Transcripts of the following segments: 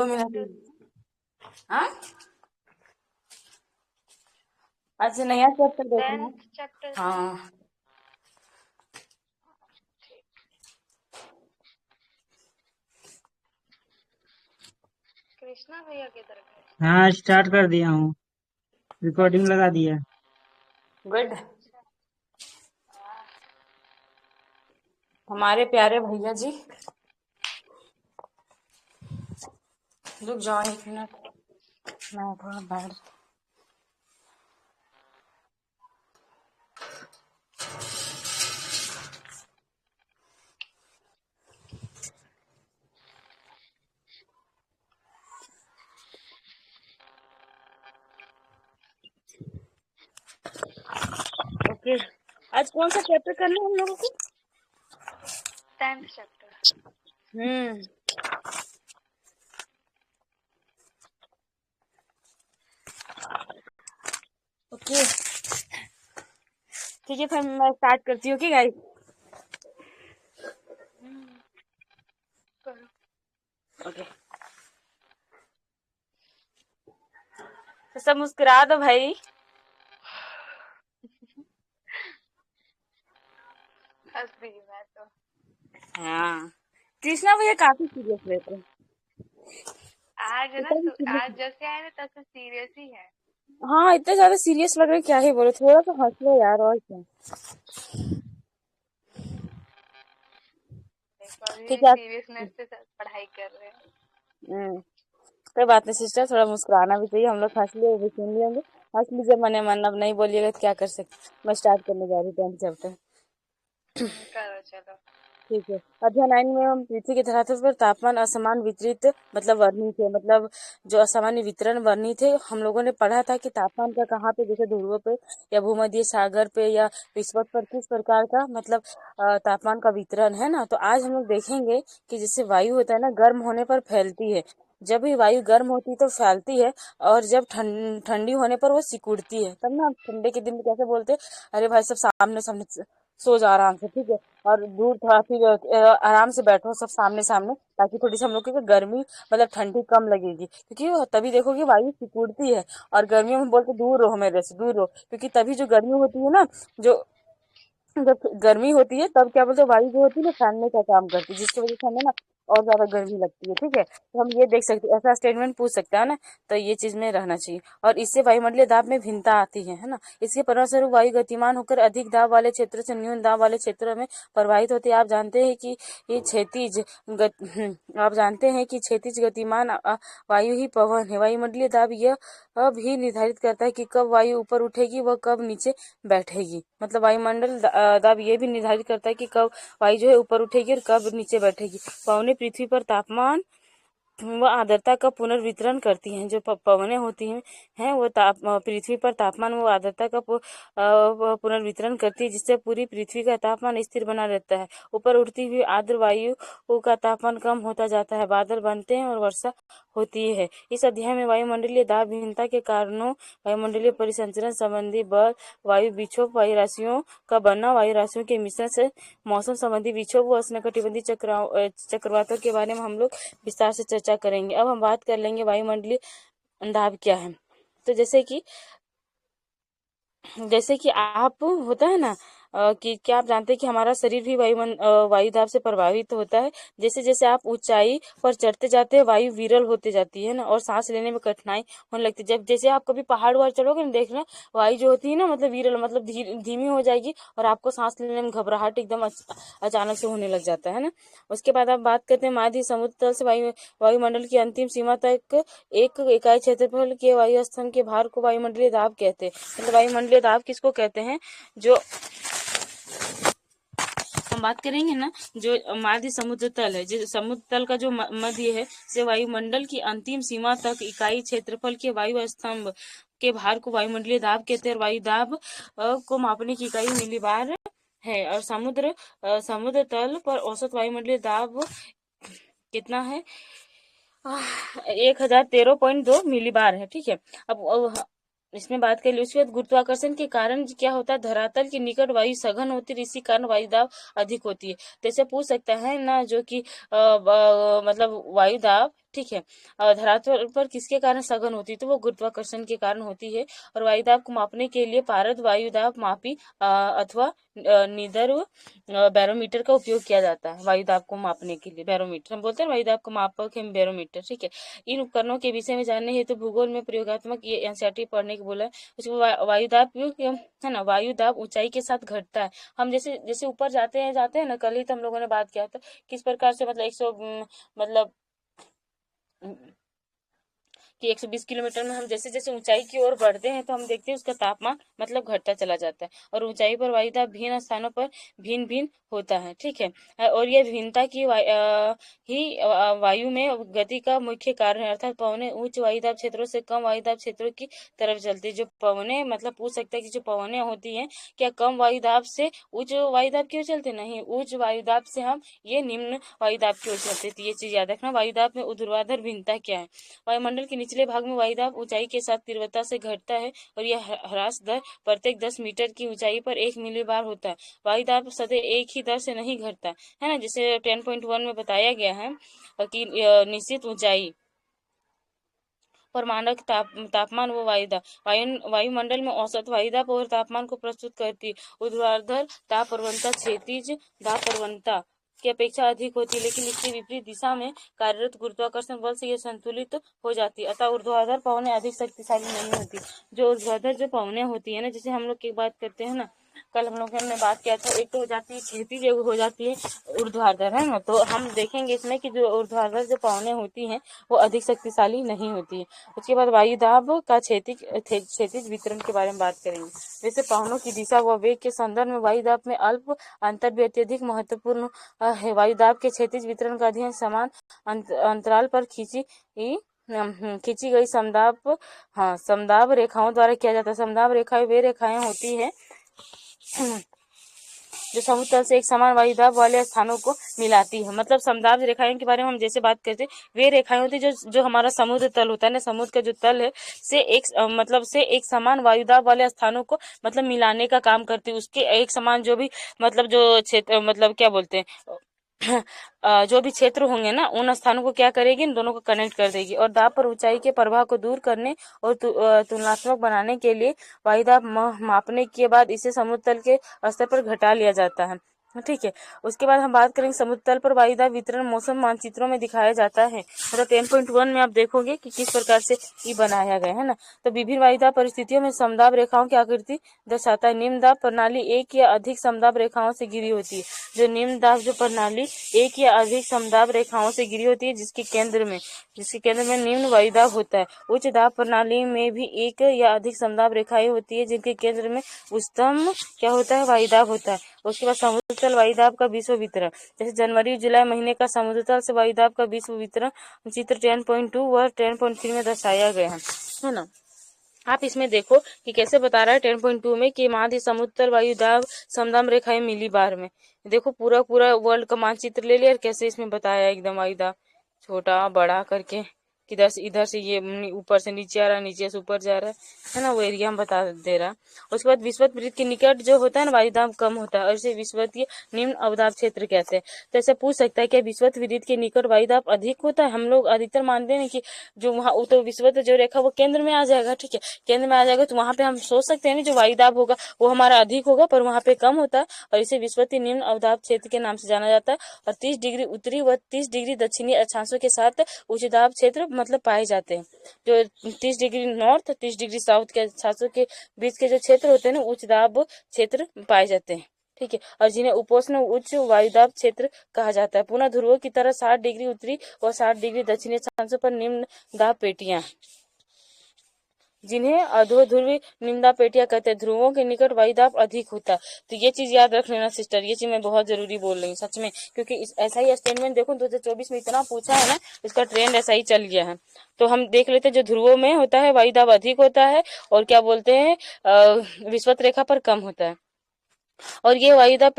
Minute. हाँ, आज नया चैप्टर देखना। 10th chapter. हाँ, कृष्णा भैया किधर गए? हाँ, स्टार्ट कर दिया हूँ। रिकॉर्डिंग लगा दिया। गुड। हमारे प्यारे भैया जी, रुक जाओ एक मिनट, मैं थोड़ा बैठ। ओके, आज कौन सा चैप्टर करना है हम लोगों को? 10th chapter. ओके, ठीक है, फिर मैं स्टार्ट करती हूँ। ओके गाइस, करो। ओके, तो सब मुस्कुरा दो भाई। हंस दी मैं तो। हाँ, कृष्णा भैया काफी सीरियस रहते हैं। आज ना इतना भी आज serious- जैसे आए ना तब से सीरियस ही है। हाँ, इतने ज्यादा सीरियस लग रहे, क्या ही बोलो, थोड़ा सा हंस लो यार, और क्या। देखो अभी ठीक भी है। सीरियसनेस से सब पढ़ाई कर रहे हैं। कोई बात नहीं सिस्टर, थोड़ा मुस्कुराना भी चाहिए। हम लोग हंस लिए, वो भी सुन लिए, हंस लीजिए मने मन। अब नहीं बोलिएगा तो क्या कर सकते। मैं स्टार्ट करने जा रही हूँ चैप्टर। करो चलो। ठीक है। अध्याय 9 में हम पृथ्वी के धरातल पर तापमान असमान वितरित मतलब वर्णित है, मतलब जो असामान्य वितरण वर्णित है। हम लोगों ने पढ़ा था कि तापमान का कहाँ पे, जैसे ध्रुव पे या भूमध्य सागर पे या विषुवत पर किस प्रकार का मतलब तापमान का वितरण है ना। तो आज हम लोग देखेंगे कि जैसे वायु होता है ना, गर्म होने पर फैलती है। जब भी वायु गर्म होती है तो फैलती है, और जब ठंडी होने पर वो सिकुड़ती है। तब ना ठंडे के दिन में कैसे बोलते हैं, अरे भाई सब सामने सामने सो जा आराम से, ठीक है। और दूर थोड़ा फिर आराम से बैठो सब सामने सामने, ताकि थोड़ी सी हम लोग को गर्मी मतलब ठंडी कम लगेगी। क्योंकि तभी देखोगे वायु सिकुड़ती है, और गर्मियों में बोलते दूर रहो मेरे से, दूर रहो। क्योंकि तभी जो गर्मी होती है ना, जो जब गर्मी होती है तब क्या बोलते हैं, वायु जो होती है ना फैलने का काम करती है, जिसकी वजह से हमें ना और ज्यादा गर्मी लगती है, ठीक है। तो हम ये देख सकते हैं, ऐसा स्टेटमेंट पूछ सकता है ना। तो ये चीज में रहना चाहिए। और इससे वायुमंडलीय दाब में भिन्नता आती है ना। इसके परिणामस्वरूप वायु गतिमान होकर अधिक दाब वाले क्षेत्र से न्यून दाब वाले क्षेत्रों में प्रवाहित होती है। आप जानते हैं कि ये क्षैतिज आप जानते हैं कि क्षैतिज गतिमान वायु ही पवन है। वायुमंडलीय दाब यह भी निर्धारित करता है कि कब वायु ऊपर उठेगी व कब नीचे बैठेगी। मतलब वायुमंडल दाब ये भी निर्धारित करता है कि कब वायु जो है ऊपर उठेगी और कब नीचे बैठेगी। पवनें पृथ्वी पर तापमान व आर्द्रता का पुनर्वितरण करती हैं। जो पवनें होती हैं वो पृथ्वी पर तापमान व आर्द्रता का पुनर्वितरण करती है, जिससे पूरी पृथ्वी का तापमान स्थिर बना रहता है। ऊपर उठती हुई आर्द्र वायु का तापमान कम होता जाता है, बादल बनते हैं और वर्षा होती है। इस अध्याय में वायुमंडलीय दाब भिन्नता के कारणों, वायुमंडलीय परिसंचरण संबंधी बल, वायु विक्षोभ, वायु राशियों का बनना, वायु राशियों के मिश्रण से मौसम संबंधी विक्षोभ व उष्णकटिबंधीय चक्रवातों के बारे में हम लोग विस्तार से चर्चा करेंगे। अब हम बात कर लेंगे वायुमंडलीय दाब क्या है। तो जैसे कि आप होता है ना कि क्या आप जानते हैं कि हमारा शरीर भी वायु दाब से प्रभावित होता है। जैसे जैसे आप ऊंचाई पर चढ़ते जाते हैं, वायु विरल होते जाती है ना, और सांस लेने में कठिनाई होने लगती है। जब जैसे आप कभी पहाड़ वहाड़ चढ़ोगे ना, देखना वायु जो होती है ना, मतलब विरल मतलब धीमी हो जाएगी, और आपको सांस लेने में घबराहट एकदम अचानक से होने लग जाता है ना। उसके बाद आप बात करते हैं महाद्वीप समुद्र तल से वायुमंडल की अंतिम सीमा तक एक इकाई क्षेत्रफल के वायु स्तंभ के भार को वायुमंडलीय दाब कहते हैं। मतलब वायुमंडलीय दाब किसको कहते हैं? जो हम बात करेंगे ना, जो माध्य समुद्र तल है, जो समुद्र तल का जो मध्य है, से वायुमंडल की अंतिम सीमा तक इकाई क्षेत्रफल के वायु स्तंभ के भार को वायुमंडलीय दाब कहते हैं। और वायु दाब को मापने की इकाई मिलीबार है। और समुद्र तल पर औसत वायुमंडलीय दाब कितना है? 1013.2 मिलीबार है, ठीक है। अब इसमें बात कर ली। उसके बाद गुरुत्वाकर्षण के कारण क्या होता है, धरातल के निकट वायु सघन होती है, इसी कारण वायु दाब अधिक होती है। जैसे पूछ सकता है ना, जो कि मतलब वायु दाब ठीक है। धरातल पर किसके कारण सघन होती है, तो वो गुरुत्वाकर्षण के कारण होती है। और वायुदाब को मापने के लिए पारद वायुदाब मापी अथवा निदर्व बैरोमीटर का उपयोग किया जाता है। वायुदाब को मापने के लिए बैरोमीटर, हम बोलते हैं वायुदाब को मापक है बैरोमीटर, ठीक है। इन उपकरणों के विषय में जानने हेतु भूगोल में प्रयोगात्मक ये एनसीईआरटी पढ़ने को बोला है। उसके वायुदाब है ना, वायुदाब ऊंचाई के साथ घटता है। हम जैसे जैसे ऊपर जाते हैं ना, कल ही तो हम लोगों ने बात किया था किस प्रकार से, मतलब 100 मतलब कि 120 किलोमीटर में हम जैसे जैसे ऊंचाई की ओर बढ़ते हैं तो हम देखते हैं उसका तापमान मतलब घटता चला जाता है। और ऊंचाई पर वायुदाब भिन्न स्थानों पर भिन्न भिन्न होता है, ठीक है। और यह भिन्नता की वायु में गति का मुख्य कारण है। अर्थात पवनें उच्च वायुदाब क्षेत्रों से कम वायुदाब क्षेत्रों की तरफ चलती है। जो पवनें, मतलब पूछ सकते हैं कि जो पवनें होती हैं क्या कम वायुदाब से उच्च वायुदाब की ओर चलते? नहीं, उच्च वायुदाब से हम ये निम्न वायुदाब की ओर चलते। तो ये चीज याद रखना। वायुदाब में ऊर्ध्वाधर भिन्नता क्या है? वायुमंडल के निचले भाग में वायुदाब ऊंचाई के साथ तीव्रता से घटता है और यह ह्रास दर प्रत्येक 10 मीटर की ऊंचाई पर 1 मिलीबार होता है। वायुदाब सदैव एक ही दर से नहीं घटता है ना, जैसे 10.1 में बताया गया है कि निश्चित ऊंचाई पर मानक तापमान वो वायुमंडल में औसत वायुदाब और तापमान को प्रस्तुत करती है। ऊर्ध्वाधर दाब प्रवणता क्षैतिज दाब प्रवणता की अपेक्षा अधिक होती है, लेकिन इसके विपरीत दिशा में कार्यरत गुरुत्वाकर्षण बल से यह संतुलित हो जाती है। अतः ऊर्ध्वाधर पवनें अधिक शक्तिशाली नहीं होती। जो ऊर्ध्वाधर जो पवनें होती है ना, जैसे हम लोग की बात करते हैं ना, कल हम लोगों ने बात किया था, एक तो हो जाती है क्षैतिज, एक हो जाती है ऊर्ध्वाधर, है ना। तो हम देखेंगे इसमें कि जो ऊर्ध्वाधर जो पवनें होती हैं वो अधिक शक्तिशाली नहीं होती है। उसके बाद वायुदाब का क्षैतिज वितरण के बारे में बात करेंगे। वैसे पवनों की दिशा व वेग के संदर्भ में वायुदाब में अल्प अंतर भी अत्यधिक महत्वपूर्ण है। वायुदाब के क्षैतिज वितरण का अध्ययन समान अंतराल पर खींची गई समदाब रेखाओं द्वारा किया जाता है। समदाब रेखाएं वे रेखाएं होती है जो समुद्र से एक समान वायुदाब वाले स्थानों को मिलाती है। मतलब समदाब रेखाएं के बारे में हम जैसे बात करते हैं, वे रेखाएं होती है जो हमारा समुद्र तल होता है ना, समुद्र का जो तल है से एक समान वायुदाब वाले स्थानों को मतलब मिलाने का काम करती है। उसके एक समान जो भी मतलब जो क्षेत्र, मतलब क्या बोलते हैं जो भी क्षेत्र होंगे ना, उन स्थानों को क्या करेगी, इन दोनों को कनेक्ट कर देगी। और दाब पर ऊंचाई के प्रभाव को दूर करने और तुलनात्मक बनाने के लिए वायुदाब मापने के बाद इसे समुद्र तल के स्तर पर घटा लिया जाता है, ठीक है। उसके बाद हम बात करेंगे समुद्र तल पर वायुदाब वितरण मौसम मानचित्रों में दिखाया जाता है। मतलब 10.1 में आप देखोगे कि किस प्रकार से ये बनाया गया है ना। तो विभिन्न वायुदाब परिस्थितियों में समदाब रेखाओं की आकृति दर्शाता है। निम्न दाब प्रणाली एक या अधिक समदाब रेखाओं से घिरी होती है। जो निम्न दाब जो प्रणाली एक या अधिक समदाब रेखाओं से घिरी होती है, जिसके केंद्र में निम्न वायुदाब होता है। उच्च दाब प्रणाली में भी एक या अधिक समदाब रेखाएं होती है, जिनके केंद्र में उच्चतम क्या होता है, वायुदाब होता है। उसके बाद समुद्र तल वायुदाब का विश्व वितरण, जैसे जनवरी जुलाई महीने का समुद्र तल से वायुदाब का विश्व वितरण चित्र 10.2 व 10.3 में दर्शाया गया है ना। आप इसमें देखो कि कैसे बता रहा है 10.2 में कि महाद्वीप समुद्र तल वायुदाब समदाब रेखाएं मिली बार में। देखो पूरा वर्ल्ड का मानचित्र ले लिया और कैसे इसमें बताया एकदम वायुदाब छोटा बड़ा करके, किधर से इधर से ये ऊपर से नीचे आ रहा है, नीचे से ऊपर जा रहा है ना, वो एरिया हम बता दे रहा। उसके बाद विषुवत वृत्त के निकट जो होता है ना, वायुदाब कम होता है और इसे विषुवतीय निम्न अवदाब क्षेत्र कहते हैं। तो ऐसे पूछ सकता है कि विषुवत वृत्त के निकट वायुदाब अधिक होता है। हम लोग अधिकतर मानते हैं कि जो वहाँ तो विषुवत जो रेखा वो केंद्र में आ जाएगा, ठीक है, केंद्र में आ जाएगा तो वहाँ पे हम सोच सकते हैं ना जो वायुदाब होगा वो हमारा अधिक होगा, पर वहाँ पे कम होता है और इसे विषुवतीय निम्न अवदाब क्षेत्र के नाम से जाना जाता है। और 30 डिग्री उत्तरी व 30 डिग्री दक्षिणी अक्षांशों के साथ उच्च दाब क्षेत्र मतलब पाए जाते हैं। जो 30 डिग्री नॉर्थ 30 डिग्री साउथ के अक्षांशों के बीच के जो क्षेत्र होते हैं ना, उच्च दाब क्षेत्र पाए जाते हैं, ठीक है। और जिन्हें उपोष्ण उच्च वायुदाब क्षेत्र कहा जाता है। पुनः ध्रुवों की तरह 60 डिग्री उत्तरी और 60 डिग्री दक्षिणी अक्षांशों पर निम्न दाब पेटियां, जिन्हें अधोध्रुवी निम्न पेटियां कहते हैं। ध्रुवों के निकट वायुदाब अधिक होता है। तो ये चीज याद रख लेना सिस्टर, ये चीज मैं बहुत जरूरी बोल रही हूँ सच में, क्योंकि ऐसा ही स्टेटमेंट देखो 2024 में इतना पूछा है ना, इसका ट्रेंड ऐसा ही चल गया है। तो हम देख लेते हैं जो ध्रुवों में होता है वायुदाब अधिक होता है और क्या बोलते हैं विषुवत रेखा पर कम होता है। और ये वायुदा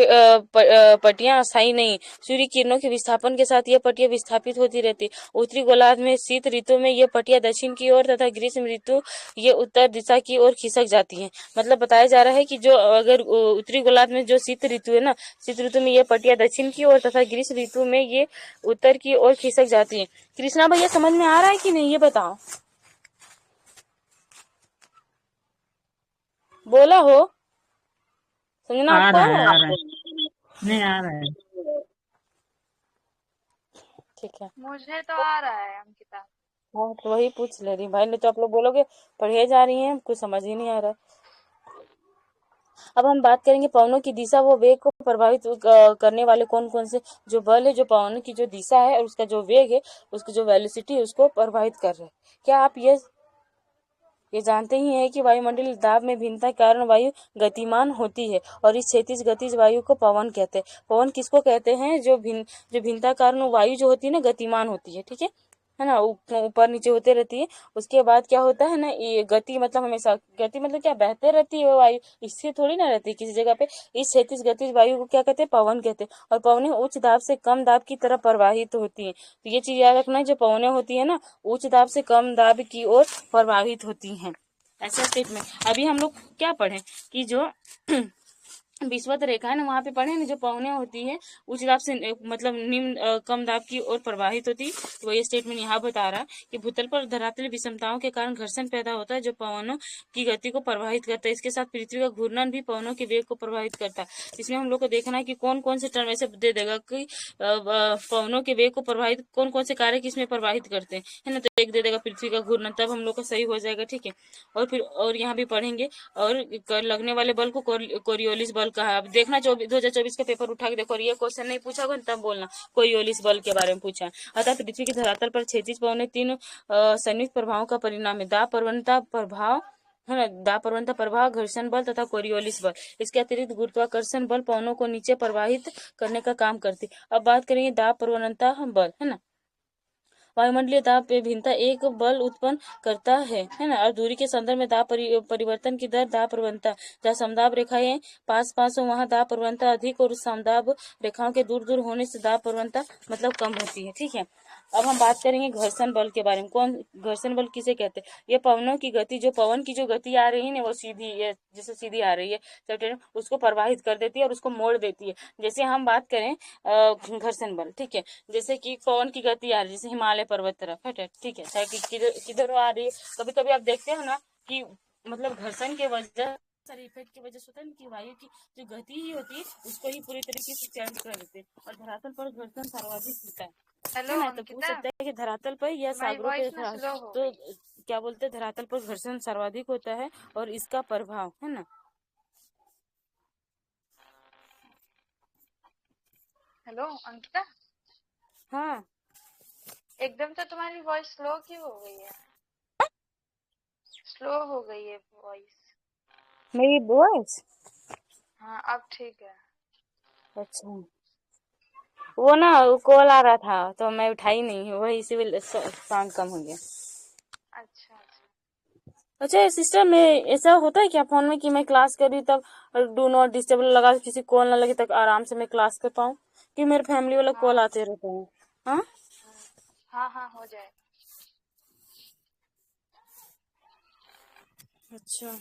पट्टियां अस्थायी नहीं, सूर्य किरणों के विस्थापन के साथ ये पट्टियां विस्थापित होती रहती। उत्तरी गोलार्ध में शीत ऋतु में ये पट्टियां दक्षिण की ओर तथा ग्रीष्म ऋतु ये उत्तर दिशा की ओर खिसक जाती हैं। मतलब बताया जा रहा है कि जो अगर उत्तरी गोलार्ध में जो शीत ऋतु है ना, शीत ऋतु में ये पट्टियां दक्षिण की ओर तथा ग्रीष्म ऋतु में ये उत्तर की ओर खिसक जाती है। कृष्णा भैया समझ में आ रहा है कि नहीं, ये बताओ, बोला हो, समझना आ आपको आ रहा रहा है, है आ रहा है, आपको? नहीं आ रहा है। ठीक है, मुझे तो आ रहा है अंकिता। हाँ तो वही पूछ ले रही भाई, नहीं तो आप लोग बोलोगे पढ़े जा रही हैं, कुछ समझ ही नहीं आ रहा है। अब हम बात करेंगे पवनों की दिशा व वेग को प्रभावित करने वाले कौन कौन से जो बल है, जो पवनों की जो दिशा है और उसका जो वेग है, उसकी जो वेलोसिटी है, उसको प्रभावित कर रहे हैं। क्या आप ये जानते ही हैं कि वायुमंडलीय दाब में भिन्नता के कारण वायु गतिमान होती है और इस क्षैतिज गतिज वायु को पवन कहते हैं। पवन किसको कहते हैं? जो भिन्नता कारण वायु जो होती है ना, गतिमान होती है ना, ऊपर नीचे होते रहती है। उसके बाद क्या होता है ना, ये गति मतलब हमेशा, गति मतलब क्या, बहते रहती है वो वायु, इससे थोड़ी ना रहती किसी जगह पे। इस क्षैतिज गतिज वायु को क्या कहते हैं? पवन कहते हैं। और पवनें उच्च दाब से कम दाब की तरफ प्रवाहित होती है। तो ये चीज याद रखना है, जो पवनें होती है ना, उच्च दाब से कम दाब की ओर प्रवाहित होती हैं। ऐसा स्टेटमेंट। अभी हम लोग क्या पढ़े कि जो विषुवत रेखा है ना, वहां पे पढ़े ना, जो पवनें होती है उच्च दाब से मतलब निम्न कम दाब की ओर प्रवाहित होती है। तो ये स्टेटमेंट यहाँ बता रहा है कि भूतल पर धरातल विषमताओं के कारण घर्षण पैदा होता है, जो पवनों की गति को प्रभावित करता है। इसके साथ पृथ्वी का घूर्णन भी पवनों के वेग को प्रभावित करता है। इसमें हम लोग को देखना है कि कौन कौन से टर्म ऐसे दे देगा कि पवनों के वेग को प्रभावित कौन कौन से कार्य किसमें प्रभावित करते हैं, है ना। तो एक दे देगा पृथ्वी का घूर्णन, तब हम लोग का सही हो जाएगा, ठीक है। और फिर और यहाँ भी पढ़ेंगे, और लगने वाले बल को कोरियोलिस बल कहा। अब देखना 2024 का पेपर उठा के देखो, और ये क्वेश्चन नहीं पूछा होगा तब बोलना कोरियोलिस बल के बारे में पूछा है। अतः पृथ्वी की धरातल पर क्षैतिज पवनें तीन संयुक्त प्रभावों का परिणाम है। दाब प्रवणता प्रभाव, है ना, दाब प्रवणता प्रभाव, घर्षण बल तथा कोरियोलिस बल। इसके अतिरिक्त गुरुत्वाकर्षण बल पवनों को नीचे प्रवाहित करने का काम करती। अब बात करेंगे दाब प्रवणता बल, है ना। वायुमंडलीय दाब पे भिन्नता एक बल उत्पन्न करता है ना। और दूरी के संदर्भ में दाब परिवर्तन की दर दाब प्रवणता। जहाँ समदाब रेखाएं पास पास हो वहाँ दाब प्रवणता अधिक, और समदाब रेखाओं के दूर दूर होने से दाब प्रवणता मतलब कम होती है, ठीक है। अब हम बात करेंगे घर्षण बल के बारे में। कौन घर्षण बल किसे कहते हैं? ये पवनों की गति, जो पवन की जो गति आ रही है ना, वो सीधी है, जैसे सीधी आ रही है, उसको प्रवाहित कर देती है और उसको मोड़ देती है। जैसे हम बात करें घर्षण बल, ठीक है, जैसे कि पवन की गति आ रही है, जैसे हिमालय पर्वत तरफ है, ठीक है, चाहे किधर किधर आ रही है। कभी कभी आप देखते हो ना कि मतलब घर्षण के वजह इफेक्ट की वजह से होता है कि वायु की जो गति ही होती है उसको ही पूरी तरीके से चेंज कर देते हैं, और धरातल पर घर्षण सर्वाधिक होता हेलो है ना। तो पूछ अंकिता, सकता है कि धरातल पर या तुम्हारी सागरों पे वॉइस ना स्लो हो तो गई। क्या बोलते हैं, धरातल पर घर्षण सर्वाधिक होता है और इसका प्रभाव, है ना। हेलो अंकिता, हाँ, एकदम से तुम्हारी वॉइस स्लो क्यों हो गई है? स्लो हो गई है वॉइस। मेरी वॉइस, हाँ अब ठीक है। अच्छा, वो ना कॉल आ रहा था तो मैं उठाई नहीं, वही इसी साउंड कम हो गया। अच्छा अच्छा। अच्छा सिस्टर, में ऐसा होता है क्या फोन में कि मैं क्लास कर रही तब डू नॉट डिस्टर्ब लगा, किसी कॉल ना लगे तक आराम से मैं क्लास कर पाऊँ, कि मेरे फैमिली वाला कॉल हाँ आते रहते हैं। हाँ, हाँ हाँ हो जाएगा। अच्छा,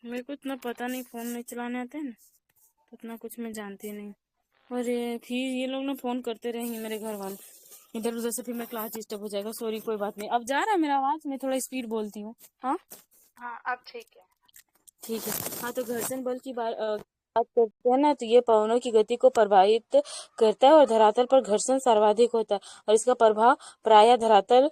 मेरे को इतना पता नहीं, फोन नहीं चलाने आते हैं ना, तो इतना कुछ मैं जानती नहीं। और फिर ये लोग ना फोन करते रहेंगे मेरे घर वाले, इधर उधर से, फिर मैं क्लास डिस्टर्ब हो जाएगा। सॉरी, कोई बात नहीं। अब जा रहा है मेरा आवाज? मैं थोड़ा स्पीड बोलती हूँ। हाँ हाँ अब ठीक है। ठीक है। हाँ, तो घर्षण बल की बात करते हैं ना, तो ये पवनों की गति को प्रभावित करता है और धरातल पर घर्षण सर्वाधिक होता है, और इसका प्रभाव प्रायः धरातल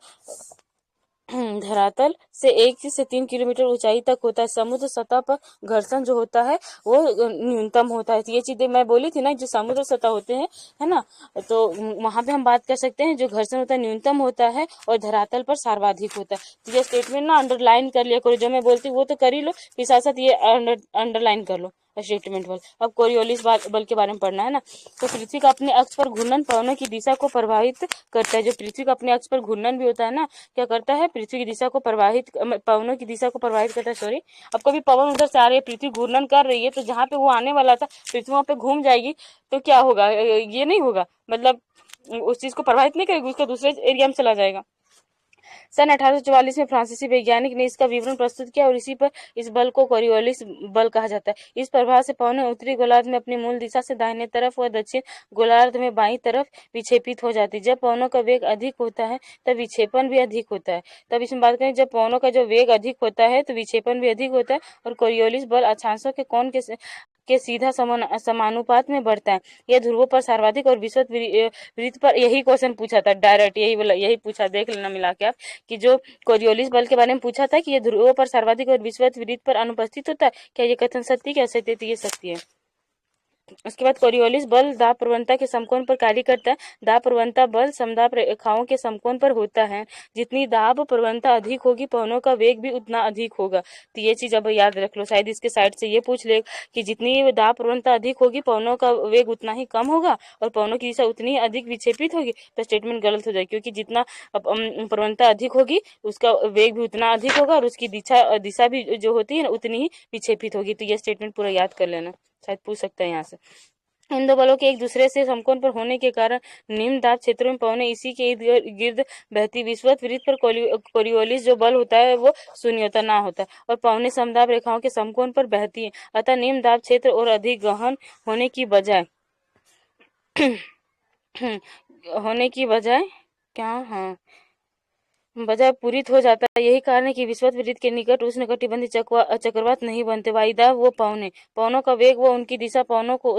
से 1 से 3 किलोमीटर ऊंचाई तक होता है। समुद्र सतह पर घर्षण जो होता है वो न्यूनतम होता है। तो ये चीजें मैं बोली थी ना, जो समुद्र सतह होते हैं, है ना, तो वहां पे हम बात कर सकते हैं, जो घर्षण होता है न्यूनतम होता है और धरातल पर सर्वाधिक होता है। तो ये स्टेटमेंट ना अंडरलाइन कर लिया करो, जो मैं बोलती हूँ वो तो कर ही लो, फिर साथ साथ ये अंडरलाइन कर लो, स्टेटमेंट बल। अब कोरियोलिस बल के बारे में पढ़ना है ना। तो पृथ्वी का अपने अक्ष पर घूर्णन पवनों की दिशा को प्रभावित करता है। जो पृथ्वी का अपने अक्ष पर घूर्णन भी होता है ना, क्या करता है, पृथ्वी की दिशा को प्रभावित, पवनों की दिशा को प्रभावित करता है। सॉरी, अब कभी पवन उधर से आ रही है, पृथ्वी घूर्णन कर रही है, तो जहाँ पे वो आने वाला था पृथ्वी वहां पे घूम जाएगी, तो क्या होगा, ये नहीं होगा, मतलब उस चीज को प्रभावित नहीं करेगी, उसका दूसरे एरिया में चला जाएगा। सन 1844 में फ्रांसीसी वैज्ञानिक ने इसका विवरण प्रस्तुत किया और इसी पर इस बल को कोरियोलिस बल कहा जाता है। इस प्रभाव से पवनें उत्तरी गोलार्ध में अपनी मूल दिशा से दाहिने तरफ व दक्षिण गोलार्ध में बाईं तरफ विक्षेपित हो जाती है। जब पवनों का वेग अधिक होता है तब विक्षेपण भी अधिक होता है। तब इसमें बात करें, जब पवनों का जो वेग अधिक होता है तो विक्षेपण भी अधिक होता है और कोरियोलिस बल अक्षांशों के कोण के सीधा समानुपात में बढ़ता है। यह ध्रुवों पर सर्वाधिक और विषुवत वृत्त पर, यही क्वेश्चन पूछा था डायरेक्ट, यही पूछा, देख लेना मिला के आप, कि जो कोरियोलिस बल के बारे में पूछा था कि यह ध्रुवों पर सर्वाधिक और विषुवत वृत्त पर अनुपस्थित होता है, क्या ये कथन सत्य क्या सत्य? तो ये सत्य है। उसके बाद कोरियोलिस बल दाब प्रवणता के समकोण पर कार्य करता है। दाब प्रवणता बल समदाब रेखाओं के समकोण पर होता है। जितनी दाब प्रवणता अधिक होगी पवनों का वेग भी उतना अधिक होगा। तो ये चीज अब याद रख लो, शायद इसके साइड से ये पूछ ले कि जितनी दाब प्रवणता अधिक होगी पवनों का वेग उतना ही कम होगा और पवनों की दिशा उतनी ही अधिक विक्षेपित होगी, तो स्टेटमेंट गलत हो जाएगी, क्योंकि जितना प्रवणता अधिक होगी उसका वेग भी उतना अधिक होगा और उसकी दिशा भी जो होती है ना उतनी ही विक्षेपित होगी। तो ये स्टेटमेंट पूरा याद कर लेना, शायद पूछ सकते हैं यहाँ से। इन दो बलों के एक दूसरे से समकोण पर होने के कारण निम्न दाब क्षेत्रों में पवनें इसी के इर्द गिर्द बहती। विषुवत वृत्त पर कोरियोलिस जो बल होता है वो शून्य होता ना होता है और पवनें समदाब रेखाओं के समकोण पर बहती हैं। अतः निम्न दाब क्षेत्र और अधिक गहन होने की बजाय क्या, हाँ, बजाय पूरित हो जाता है। यही कारण है कि विषुवत वृत्त के निकट उष्णकटिबंधीय चक्रवात नहीं बनते। वायुदाब वो पवनों का वेग व उनकी दिशा पवनों को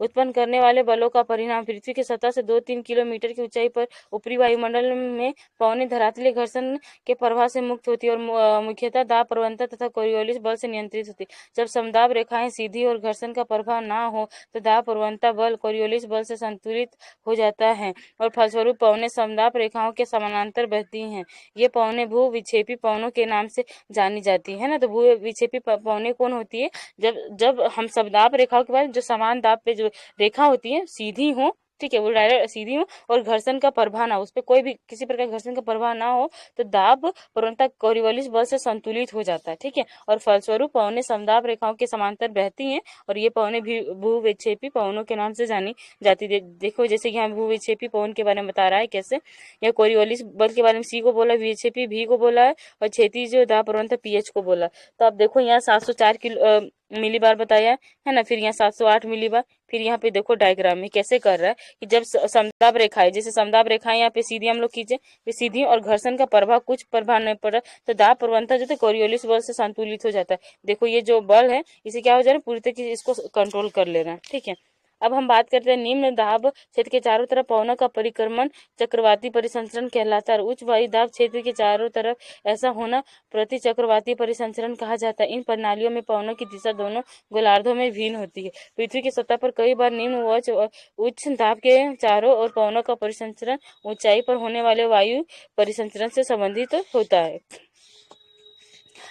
उत्पन्न करने वाले बलों का परिणाम। पृथ्वी की सतह से 2-3 किलोमीटर की ऊंचाई पर ऊपरी वायुमंडल में पवनें धरातलीय घर्षण के प्रभाव से मुक्त होती है और मुख्यतः दाब प्रवणता तथा कोरियोलिस बल से नियंत्रित होती है। जब समदाब रेखाएं सीधी और घर्षण का प्रभाव न हो तो दाब प्रवणता बल कोरियोलिस बल से संतुलित हो जाता है और फलस्वरूप पवनें समदाब रेखाओं के समानांतर बहती हैं। ये पवनें भू विक्षेपी पवनों के नाम से जानी जाती है ना। तो भू विक्षेपी पवनें कौन होती है? जब हम समदाब रेखाओं के बाद जो समान दाब पे जो रेखा होती है सीधी हो, ठीक है, वो डायरेक्ट सीधी हो और घर्षण का प्रभाव ना हो, उस पर कोई भी किसी प्रकार घर्षण का प्रभाव ना हो, तो दाब प्रवणता कोरियोलिस बल से संतुलित हो जाता है, ठीक है, और फलस्वरूप पवनें समदाब रेखाओं के समांतर बहती हैं और ये पवनें भी भू विक्षेपी पवनों के नाम से जानी जाती। देखो जैसे यहाँ भू विक्षेपी पवन के बारे में बता रहा है कैसे, या कोरियोलिस बल के बारे में सी को बोला, विक्षेपी भी को बोला है और क्षैतिज जो दाब प्रवणता पीएच को बोला। तो आप देखो यहाँ 704 मिली बार बताया है ना, फिर यहाँ 708 मिली बार, फिर यहाँ पे देखो डायग्राम में कैसे कर रहा है कि जब समदाब रेखाएं, जैसे समदाब रेखाएं यहाँ पे सीधी हम लोग खींचे, ये सीधी और घर्षण का प्रभाव कुछ प्रभाव नहीं पड़ रहा, तो दाब प्रवणता जो है कोरियोलिस बल से संतुलित हो जाता है। देखो ये जो बल है इसे क्या हो जा रहा है, पूरी तरीके से इसको कंट्रोल कर ले रहा है, ठीक है। अब हम बात करते हैं निम्न दाब क्षेत्र के चारों तरफ पवनों का परिक्रमण चक्रवाती परिसंचरण कहलाता है। उच्च वायु दाब क्षेत्र के चारों तरफ ऐसा होना प्रति चक्रवाती परिसंचरण कहा जाता है। इन प्रणालियों में पवनों की दिशा दोनों गोलार्धों में भिन्न होती है। पृथ्वी की सतह पर कई बार निम्न व उच्च दाब के चारों ओर पवनों का परिसंचरण ऊंचाई पर होने वाले वायु परिसंचरण से संबंधित होता है।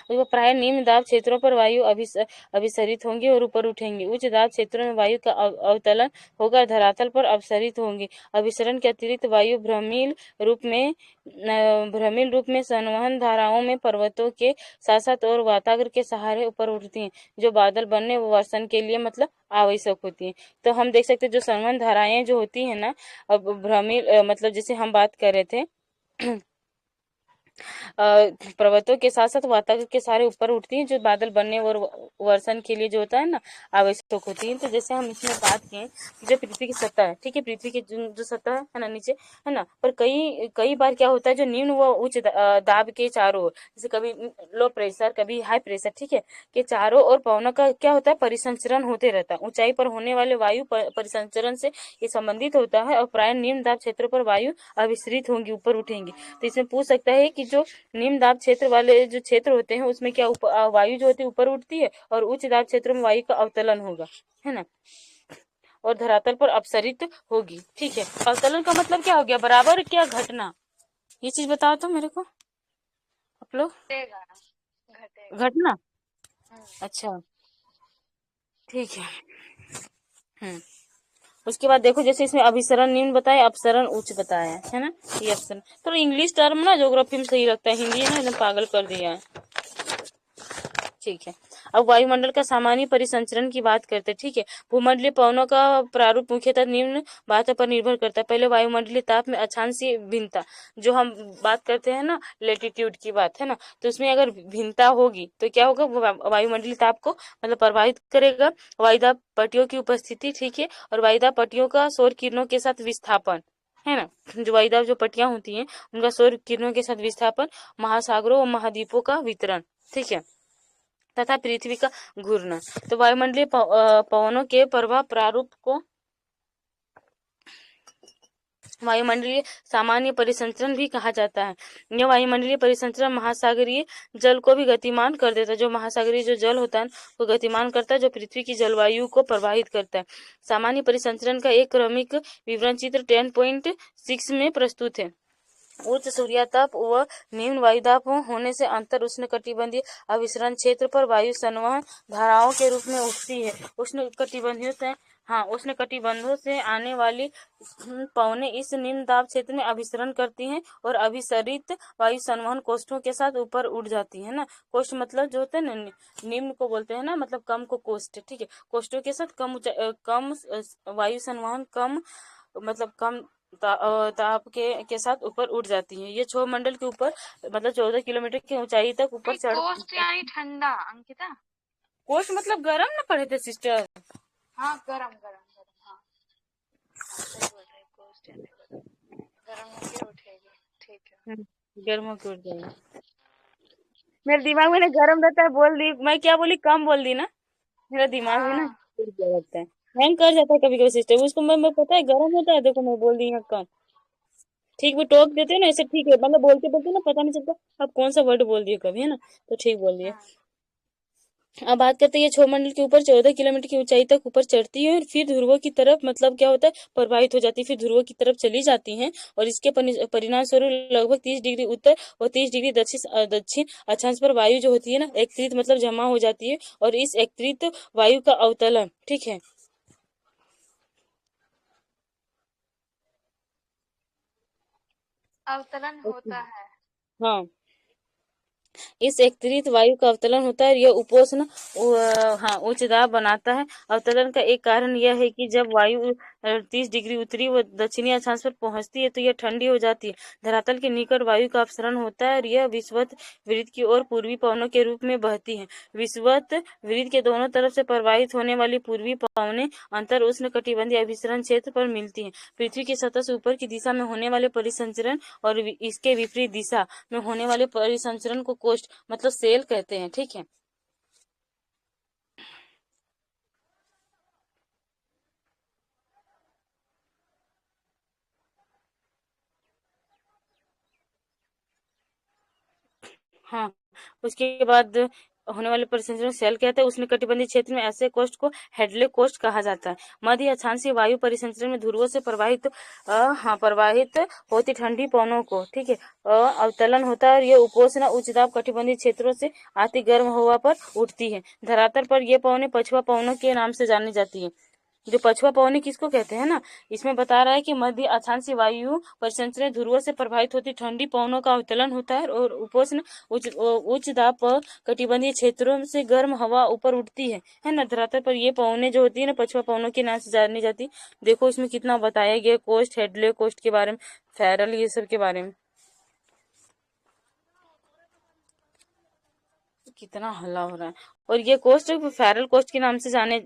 वो प्राय निम्न दाब क्षेत्रों पर वायु अभिसरित होंगी और ऊपर उठेंगी। उच्च दाब क्षेत्रों में वायु का अवतलन होकर धरातल पर अपसरित होंगी। अभिसरण के अतिरिक्त वायु भ्रमिल रूप में संवहन धाराओं में पर्वतों के साथ साथ और वाताग्र के सहारे ऊपर उठती हैं, जो बादल बनने व वर्षण के लिए मतलब आवश्यक होती हैं। तो हम देख सकते हैं जो संवहन धाराएं जो होती है ना, अब भ्रमिल मतलब जैसे हम बात कर रहे थे पर्वतों के साथ साथ वातावरण के सारे ऊपर उठती हैं, जो बादल बनने और वर्षण के लिए जो होता है ना आवश्यक होती है। तो जैसे हम इसमें बात किए जो पृथ्वी की सतह है, ठीक है, पृथ्वी की जो सतह है ना नीचे है ना, पर कई बार क्या होता है जो निम्न व उच्च दाब के चारों ओर, जैसे कभी लो प्रेशर कभी हाई प्रेशर, ठीक है, के चारों ओर पवनों का क्या होता है परिसंचरण होते रहता है। ऊंचाई पर होने वाले वायु परिसंचरण से ये संबंधित होता है और प्राय निम्न दाब क्षेत्रों पर वायु अभिसरित होंगी, ऊपर उठेंगी। तो इसमें पूछ सकता है कि जो निम्न दाब क्षेत्र वाले जो क्षेत्र होते हैं उसमें क्या वायु जो होती है ऊपर उठती है और उच्च दाब क्षेत्रों में वायु का अवतलन होगा, है ना, और धरातल पर अपसरित होगी, ठीक है। अवतलन का मतलब क्या हो गया, बराबर क्या घटना, ये चीज बताओ तो मेरे को आप लोग। घटेगा घटेगा। घटना, अच्छा, ठीक है। उसके बाद देखो, जैसे इसमें अभिसरण निम्न बताया, अपसरण उच्च बताया है ना। ये अपसरण थोड़ा इंग्लिश टर्म ना ज्योग्राफी में सही लगता है, हिंदी है ना एकदम पागल कर दिया है। ठीक है। अब वायुमंडल का सामान्य परिसंचरण की बात करते हैं। ठीक है। भूमंडलीय पवनों का प्रारूप मुख्यतः निम्न बातों पर निर्भर करता है। पहले वायुमंडलीय ताप में अक्षांशीय भिन्नता, जो हम बात करते हैं ना लेटीट्यूड की बात है ना, तो उसमें अगर भिन्नता होगी तो क्या होगा, वो वायुमंडलीय ताप को मतलब प्रभावित करेगा। वायुदाब पट्टियों की उपस्थिति, ठीक है, और वायुदाब पट्टियों का सौर किरणों के साथ विस्थापन है ना, जो वायुदाब जो पट्टियां होती हैं उनका सौर किरणों के साथ विस्थापन, महासागरों और महाद्वीपों का वितरण, ठीक है, तथा पृथ्वी का घूर्णन। तो वायुमंडलीय पवनों के प्रवाह प्रारूप को वायुमंडलीय सामान्य परिसंचरण भी कहा जाता है। यह वायुमंडलीय परिसंचरण महासागरीय जल को भी गतिमान कर देता है। जो महासागरीय जो जल होता है वो गतिमान करता है, जो पृथ्वी की जलवायु को प्रभावित करता है। सामान्य परिसंचरण का एक क्रमिक विवरण चित्र 10.6 में प्रस्तुत है। उच्च सूर्याताप व निम्न वायुदाब होने से अंतर उष्णकटिबंधीय अभिसरण क्षेत्र पर वायु संवहन धाराओं के रूप में उठती है। उष्णकटिबंधों से आने वाली पवनें इस निम्न दाब क्षेत्र में अभिसरण करती हैं और अभिसरित वायु संवहन कोष्ठों के साथ ऊपर उड़ जाती है ना। कोष्ठ मतलब जो होता है ना, निम्न को बोलते हैं ना, मतलब कम को कोष्ठ, ठीक है। कोष्ठों के साथ कम वायु संवहन, कम मतलब कम ताप के साथ ऊपर उठ जाती है। ये क्षोभ मंडल के ऊपर मतलब 14 किलोमीटर की ऊंचाई तक ऊपर चढ़। कोस्ट यानी ठंडा अंकिता। कोष्ठ मतलब गर्म ना पढ़े थे सिस्टर। हाँ गरम गरम गरम, हाँ सही बोल रहे, कोस्ट यानी गरम होके उठेगी, ठीक है। गर्म होके उठ जाएगी। मेरे दिमाग में ना गर्म रहता है, बोल दी मैं, क्या बोली, कम बोल दी ना, मेरा दिमाग में ना हाँ उड़ गया लगता है, हैंग कर जाता है कभी कभी सिस्टम उसको। मैं पता है गर्म होता है, देखो मैं बोल दी है कम। ठीक भी टोक देते हैं ना ऐसे, ठीक है, मतलब बोलते बोलते ना पता नहीं चलता अब कौन सा वर्ड बोल दिए कभी, है ना, तो ठीक बोल दिए। हाँ। अब बात करते हैं, ये क्षोभ मंडल के ऊपर 14 किलोमीटर की ऊंचाई तक ऊपर चढ़ती है और फिर ध्रुवों की तरफ मतलब क्या होता है, प्रवाहित हो जाती है, फिर ध्रुवों की तरफ चली जाती हैं और इसके परिणाम स्वरूप लगभग 30 डिग्री उत्तर और 30 डिग्री दक्षिण अक्षांश पर वायु जो होती है ना एकत्रित मतलब जमा हो जाती है, और इस एकत्रित वायु का अवतलन, ठीक है, अवतलन होता है। हाँ, इस एकत्रित वायु का अवतलन होता है, यह उपोष्ण हाँ उच्च दाब बनाता है। अवतलन का एक कारण यह है कि जब वायु 30 डिग्री उत्तरी व दक्षिणी अक्षांश पर पहुंचती है तो यह ठंडी हो जाती है। धरातल के निकट वायु का अपसरण होता है और यह विषुवत वृत्त की ओर पूर्वी पवनों के रूप में बहती है। विषुवत वृत्त के दोनों तरफ से प्रवाहित होने वाली पूर्वी पवनें अंतर उष्ण कटिबंधीय अभिसरण क्षेत्र पर मिलती हैं। पृथ्वी की सतह से ऊपर की दिशा में होने वाले परिसंचरण और इसके विपरीत दिशा में होने वाले परिसंचरण को कोष्ठ मतलब सेल कहते हैं, ठीक है। हाँ, उसके बाद होने वाले परिसंचरण सेल कहते हैं। उष्णकटिबंधीय क्षेत्र में ऐसे कोष्ठ को हेडले कोष्ठ कहा जाता है। मध्य अक्षांशीय वायु परिसंचरण में ध्रुवों से प्रवाहित होती ठंडी पवनों को, ठीक है, अवतलन होता है और ये उपोष्ण उच्च दाब कटिबंधीय क्षेत्रों से आती गर्म हवा पर उठती है। धरातल पर ये पवनें पछुआ पवनों के नाम से जानी जाती है। जो पछुआ पवनी किसको कहते हैं ना, इसमें बता रहा है कि मध्य अक्षांशीय वायु परिसंचरण ध्रुवों से प्रभावित होती ठंडी पवनों का अवतलन होता है और उपोष्ण उच्च दाब कटिबंधीय क्षेत्रों से गर्म हवा ऊपर उठती है ना। धरातल पर ये पवनें जो होती है ना पछुआ पवनों के नाम से जानी जाती। देखो इसमें कितना बताया गया कोस्ट, हेडले कोस्ट के बारे में, फेरल, ये सब के बारे में। कितना हल्ला हो रहा है। और ये कोस्ट फेरल कोस्ट के नाम से जाने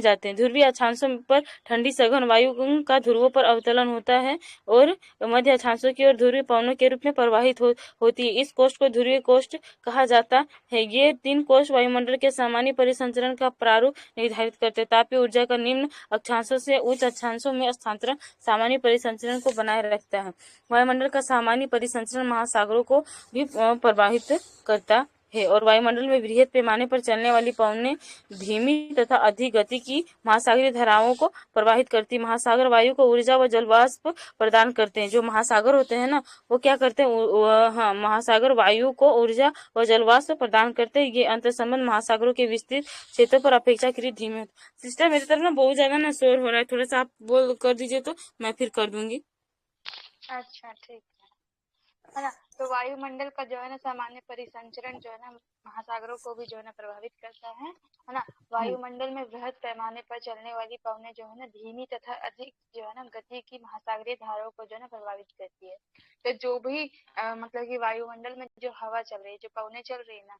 जाते हैं। ध्रुवीय अक्षांशों पर ठंडी सघन वायु का ध्रुवों पर अवतलन होता है और मध्य अक्षांशों की ओर ध्रुवीय पवनों के रूप में प्रवाहित होती है। इस कोस्ट को ध्रुवीय कोस्ट कहा जाता है। ये 3 कोस्ट वायुमंडल के सामान्य परिसंचरण का प्रारूप निर्धारित करते हैं। तापीय ऊर्जा का निम्न अक्षांशों से उच्च अक्षांशों में स्थानांतरण सामान्य परिसंचरण को बनाए रखता है। वायुमंडल का सामान्य परिसंचरण महासागरों को भी प्रभावित करता है और वायुमंडल में वृहद पैमाने पर चलने वाली पवनें धीमी तथा अधिक गति की महासागरीय धाराओं को प्रवाहित करती। महासागर वायु को ऊर्जा व जलवाष्प प्रदान करते हैं। जो महासागर होते हैं ना, वो क्या करते हैं, हाँ, महासागर वायु को ऊर्जा व जलवाष्प प्रदान करते हैं। ये अंतर संबंध महासागरों के विस्तृत क्षेत्रों पर अपेक्षाकृत धीमे होते हैं। सिस्टर, मेरी तरफ ना बहुत ज्यादा ना शोर हो रहा है, थोड़ा सा आप बोल कर दीजिए तो मैं फिर कर दूंगी। अच्छा, ठीक है ना। तो वायुमंडल का जो है ना सामान्य परिसंचरण जो है ना महासागरों को भी जो है ना प्रभावित करता है ना। वायुमंडल में वृहद पैमाने पर चलने वाली पवनें जो है ना धीमी तथा अधिक जो है ना गति की महासागरीय धाराओं को जो है ना प्रभावित करती है। तो जो भी मतलब कि वायुमंडल में जो हवा चल रही है, जो पवनें चल रही है ना,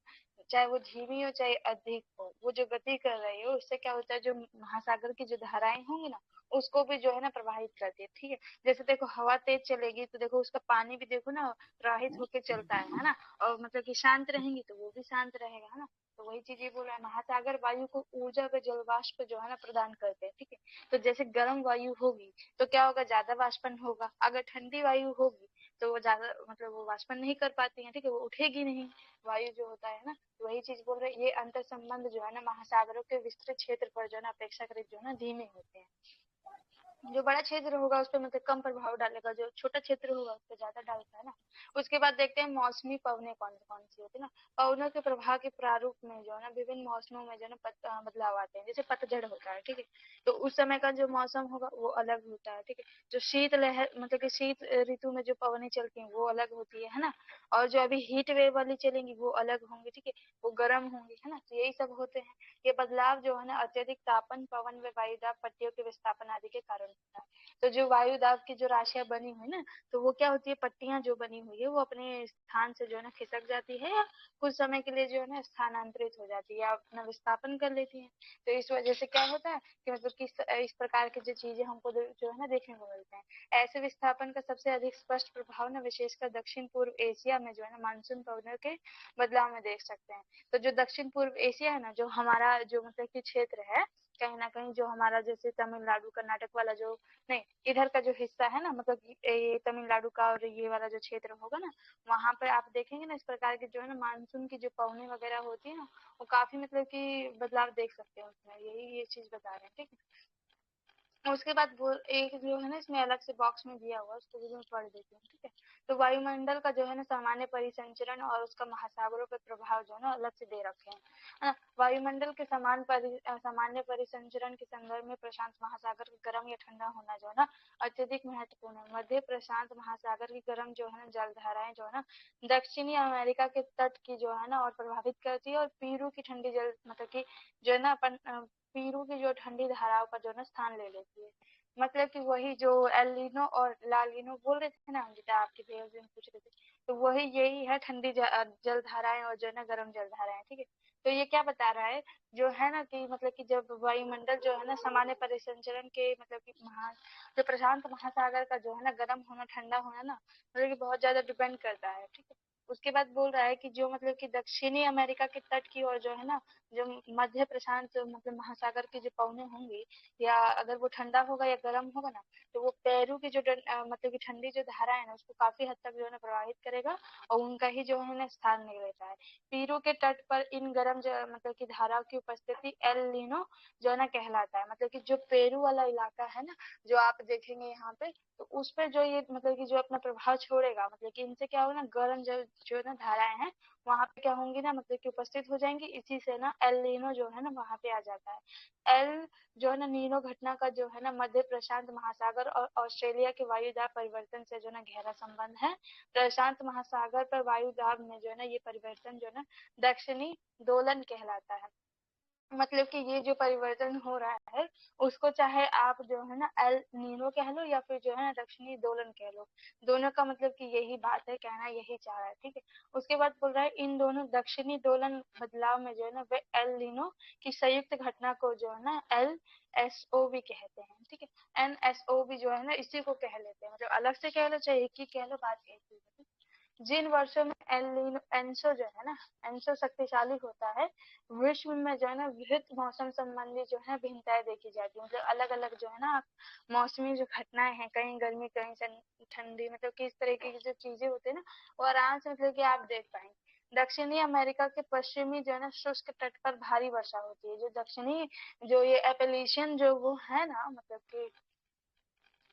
चाहे वो धीमी हो चाहे अधिक हो, वो जो गति कर रही हो उससे क्या होता है, जो महासागर की जो धाराएं होंगी ना उसको भी जो है ना प्रभावित करती है। ठीक है, जैसे देखो हवा तेज चलेगी तो देखो उसका पानी भी देखो ना प्रवाहित होकर चलता है ना। और मतलब कि शांत रहेंगी तो वो भी शांत रहेगा, है ना। तो वही चीज ये बोल रहा है, महासागर वायु को ऊर्जा व जलवाष्प जो है ना प्रदान करते हैं। ठीक है, तो जैसे गर्म वायु होगी तो क्या होगा, ज्यादा वाष्पन होगा। अगर ठंडी वायु होगी तो वो ज्यादा मतलब वो वाष्पन नहीं कर पाती है। ठीक है, वो उठेगी नहीं वायु जो होता है ना। तो वही चीज बोल रहे हैं, ये अंतर संबंध जो है ना महासागरों के विस्तृत क्षेत्र पर जो है ना अपेक्षाकृत जो है ना धीमे होते हैं। जो बड़ा क्षेत्र होगा उस पर मतलब कम प्रभाव डालेगा, जो छोटा क्षेत्र होगा उस पर ज्यादा डालता है ना। उसके बाद देखते हैं मौसमी पवनें कौन सी होती है ना। पवनों के प्रभाव के प्रारूप में जो है ना विभिन्न मौसमों में जो है ना बदलाव आते हैं। जैसे पतझड़ होता है, ठीक है, तो उस समय का जो मौसम होगा वो अलग होता है। ठीक है, जो शीत लहर मतलब कि शीत ऋतु में जो पवनें चलती हैं वो अलग होती है ना। और जो अभी हीट वेव वाली चलेंगी वो अलग होंगी। ठीक है, वो गर्म होंगी, है ना। तो यही सब होते हैं। ये बदलाव जो है ना अत्यधिक तापन, पवन व वायुदाब पट्टियों के विस्थापन आदि के कारण होता है। तो जो वायुदाब की जो राशियां बनी हुई ना, तो वो क्या होती है, पट्टियां जो बनी हुई है वो अपने स्थान से जो है ना खिसक जाती है, या कुछ समय के लिए जो है ना स्थानांतरित हो जाती है या अपना विस्थापन कर लेती है। तो इस वजह से क्या होता है कि मतलब किस इस प्रकार की जो चीजें हमको जो है ना देखने को मिलते हैं। ऐसे विस्थापन का सबसे अधिक स्पष्ट प्रभाव ना विशेषकर दक्षिण पूर्व एशिया में जो है ना मानसून पवनों के बदलाव में देख सकते हैं। तो जो दक्षिण पूर्व एशिया है ना, जो हमारा जो मतलब कि क्षेत्र है, कहीं ना कहीं जो हमारा जैसे तमिलनाडु कर्नाटक वाला जो नहीं, इधर का जो हिस्सा है ना, मतलब ये तमिलनाडु का और ये वाला जो क्षेत्र होगा ना, वहां पर आप देखेंगे ना इस प्रकार की जो है ना मानसून की जो पवनी वगैरह होती है ना, वो काफी मतलब कि बदलाव देख सकते हैं उसमें। यही ये चीज बता रहे हैं। ठीक है, उसके बाद वो एक जो है ना इसमें अलग से बॉक्स में दिया हुआ है, उसको भी मैं पढ़ देती हूँ। ठीक है, तो वायुमंडल का जो है ना सामान्य परिसंचरण और उसका महासागरों पर प्रभाव जो है ना अलग से दे रखे हैं, है ना। वायुमंडल के सामान्य परिसंचरण के संदर्भ में प्रशांत महासागर का गर्म या ठंडा होना जो है ना अत्यधिक महत्वपूर्ण है। मध्य प्रशांत महासागर की गर्म जो है ना जलधाराएं जो है ना दक्षिणी अमेरिका के तट की जो है ना और प्रभावित करती है, और पीरू की ठंडी जल मतलब की जो है ना अपन पीरू की जो ठंडी धाराओं का जो है ना स्थान ले लेती है। मतलब कि वही जो एलिनो और लालिनो बोल रहे थे ना हम, जितना आपके भैया से पूछ रहे थे, तो वही यही है ठंडी जल धाराएं और जो है ना गर्म जल धाराएं। ठीक है, तो ये क्या बता रहा है, जो है ना कि मतलब कि जब वायुमंडल जो है ना सामान्य परिसंचरण के मतलब कि जो प्रशांत महासागर का जो है ना गर्म होना ठंडा होना ना मतलब कि बहुत ज्यादा डिपेंड करता है। ठीक है, उसके बाद बोल रहा है कि जो मतलब कि दक्षिणी अमेरिका के तट की ओर जो है ना, जो मध्य प्रशांत मतलब महासागर की जो पवने होंगी, या अगर वो ठंडा होगा या गर्म होगा ना, तो वो पेरू की जो मतलब कि ठंडी जो धारा है ना उसको काफी हद तक जो है ना प्रभावित करेगा, और उनका ही जो है ना स्थान नहीं लेता है। पीरू के तट पर इन गर्म मतलब की धाराओं की उपस्थिति एल नीनो जो है ना कहलाता है। मतलब कि जो पेरू वाला इलाका है ना, जो आप देखेंगे यहाँ पे, तो उस पर जो ये मतलब कि जो अपना प्रभाव छोड़ेगा, मतलब कि इनसे क्या होगा ना, गर्म जो ना धाराएं हैं वहां पे क्या होंगी ना मतलब कि उपस्थित हो जाएंगी। इसी से ना एल नीनो जो है ना वहां पे आ जाता है। एल जो है ना नीनो घटना का जो है ना मध्य प्रशांत महासागर और ऑस्ट्रेलिया के वायुदाब परिवर्तन से जो ना गहरा संबंध है। प्रशांत महासागर पर वायुदाब में जो है ना ये परिवर्तन जो है ना दक्षिणी दोलन कहलाता है। मतलब कि ये जो परिवर्तन हो रहा है उसको चाहे आप जो है ना एल नीनो कह लो या फिर जो है ना दक्षिणी दोलन कह लो, दोनों का मतलब कि यही बात है, कहना यही चाह रहा है। ठीक है, उसके बाद बोल रहा है इन दोनों दक्षिणी दोलन बदलाव में जो है ना वे एल नीनो की संयुक्त घटना को जो है ना एल एस ओ भी कहते हैं। ठीक है, एन एस ओ भी जो है ना इसी को कह लेते हैं, मतलब अलग से कह लो चाहे एक ही कह लो, बात एक ही है। जिन वर्षों में एनसो जो है ना एनसो शक्तिशाली होता है, विश्व में जो है ना वृहद मौसम संबंधी जो है भिन्नताएं देखी जाती है। मतलब अलग अलग जो है ना मौसमी जो घटनाएं हैं, कहीं गर्मी कहीं ठंडी, मतलब किस तरीके की जो चीजें होती है ना वो आराम से मतलब कि आप देख पाएंगे। दक्षिणी अमेरिका के पश्चिमी जो है ना शुष्क तट पर भारी वर्षा होती है। जो दक्षिणी जो ये एपेलिशियन जो वो है ना, मतलब कि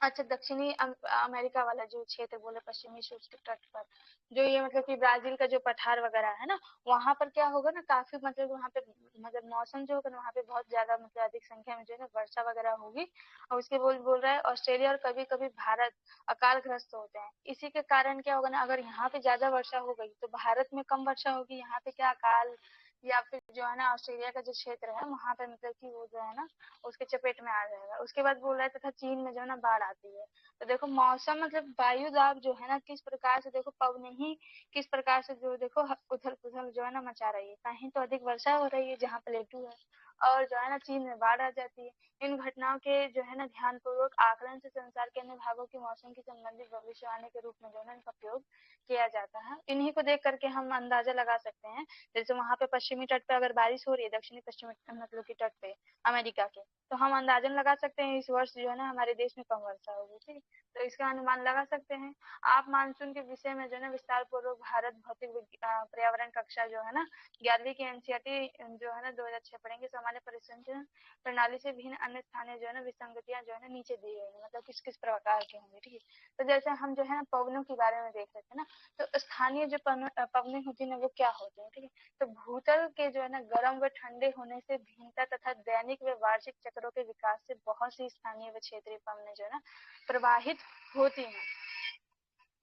अच्छा दक्षिणी अमेरिका वाला जो क्षेत्र बोले पश्चिमी शुष्क तट पर, जो ये मतलब कि ब्राजील का जो पठार वगैरह है ना, वहां पर क्या होगा ना, काफी मतलब वहां पे मतलब मौसम जो होगा ना वहाँ पे बहुत ज्यादा मतलब अधिक संख्या में जो है ना वर्षा वगैरह होगी। और उसके बोल रहा है ऑस्ट्रेलिया और कभी कभी भारत अकालग्रस्त होते हैं। इसी के कारण क्या होगा ना, अगर यहाँ पे ज्यादा वर्षा हो गई तो भारत में कम वर्षा होगी, यहाँ पे क्या अकाल या फिर जो है ना ऑस्ट्रेलिया का जो क्षेत्र है वहां पे मतलब कि वो जो है ना उसके चपेट में आ जाएगा। उसके बाद बोल रहा है तथा चीन में जो है ना बाढ़ आती है। तो देखो मौसम मतलब वायु दाब जो है ना किस प्रकार से देखो पवने ही किस प्रकार से जो देखो उथल पुथल जो है ना मचा रही है। कहीं तो अधिक वर्षा हो रही है जहाँ प्लेटू है, और जो है ना चीन में बाढ़ आ जाती है। इन घटनाओं के जो है ना ध्यान पूर्वक आकलन से संसार के अन्य भागों की मौसम की संबंधित भविष्यवाणी के रूप में जो है ना इनका प्रयोग किया जाता है। इन्हीं को देख करके हम अंदाजा लगा सकते हैं। जैसे वहां पे पश्चिमी तट पे अगर बारिश हो रही है, दक्षिणी पश्चिमी मतलब की तट पे अमेरिका के, तो हम अंदाजन लगा सकते हैं इस वर्ष जो है ना हमारे देश में कम वर्षा होगी। ठीक, तो इसका अनुमान लगा सकते हैं। आप मानसून के विषय में जो है ना विस्तार पूर्वक भारत भौतिक पर्यावरण कक्षा जो है ना 11वीं की एनसीईआरटी जो है ना 2006 पढ़ेंगे। सामान्य परिसंचरण प्रणाली से भिन्न अन्य स्थानीय जो है ना विसंगतियां जो है ना नीचे दी गई है, मतलब किस किस प्रकार के होंगे। ठीक है, तो जैसे हम जो है ना पवनों के बारे में देख रहे थे ना, तो स्थानीय जो पवने होती है ना वो क्या होते हैं। ठीक है, तो भूतल के जो है ना गर्म व ठंडे होने से भिन्नता तथा दैनिक व वार्षिक चक्रों के विकास से बहुत सी स्थानीय व क्षेत्रीय पवने जो है ना प्रवाहित होती हैं।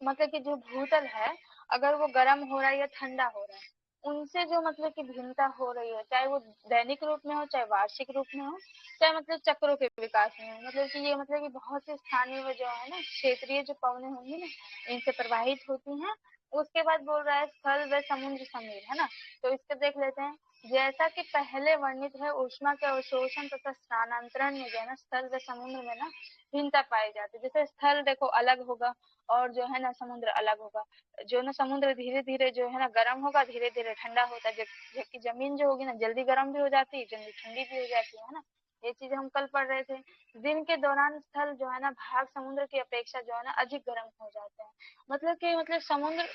मतलब कि जो भूतल है अगर वो गर्म हो रहा है या ठंडा हो रहा है, उनसे जो मतलब कि भिन्नता हो रही है, चाहे वो दैनिक रूप में हो चाहे वार्षिक रूप में हो चाहे मतलब चक्रों के विकास में हो, मतलब कि ये मतलब कि बहुत से स्थानीय जो है ना क्षेत्रीय जो पवने होंगी ना इनसे प्रवाहित होती हैं। उसके बाद बोल रहा है स्थल व समुद्र समीर, है ना, तो इसको देख लेते हैं। जैसा कि पहले वर्णित है ऊष्मा के अवशोषण तथा स्थानांतरण में जो है ना स्थल व समुद्र में ना भिन्नता पाई जाती है। जैसे स्थल देखो अलग होगा और जो है ना समुद्र अलग होगा। जो ना समुद्र धीरे धीरे जो है ना गर्म होगा, धीरे धीरे ठंडा होता है, जबकि जमीन जो होगी ना जल्दी गर्म भी हो जाती है, जल्दी ठंडी भी हो जाती है ना। ये चीज हम कल पढ़ रहे थे। दिन के दौरान स्थल जो है ना भाग समुद्र की अपेक्षा जो है ना अधिक गर्म हो जाते हैं। मतलब कि मतलब समुद्र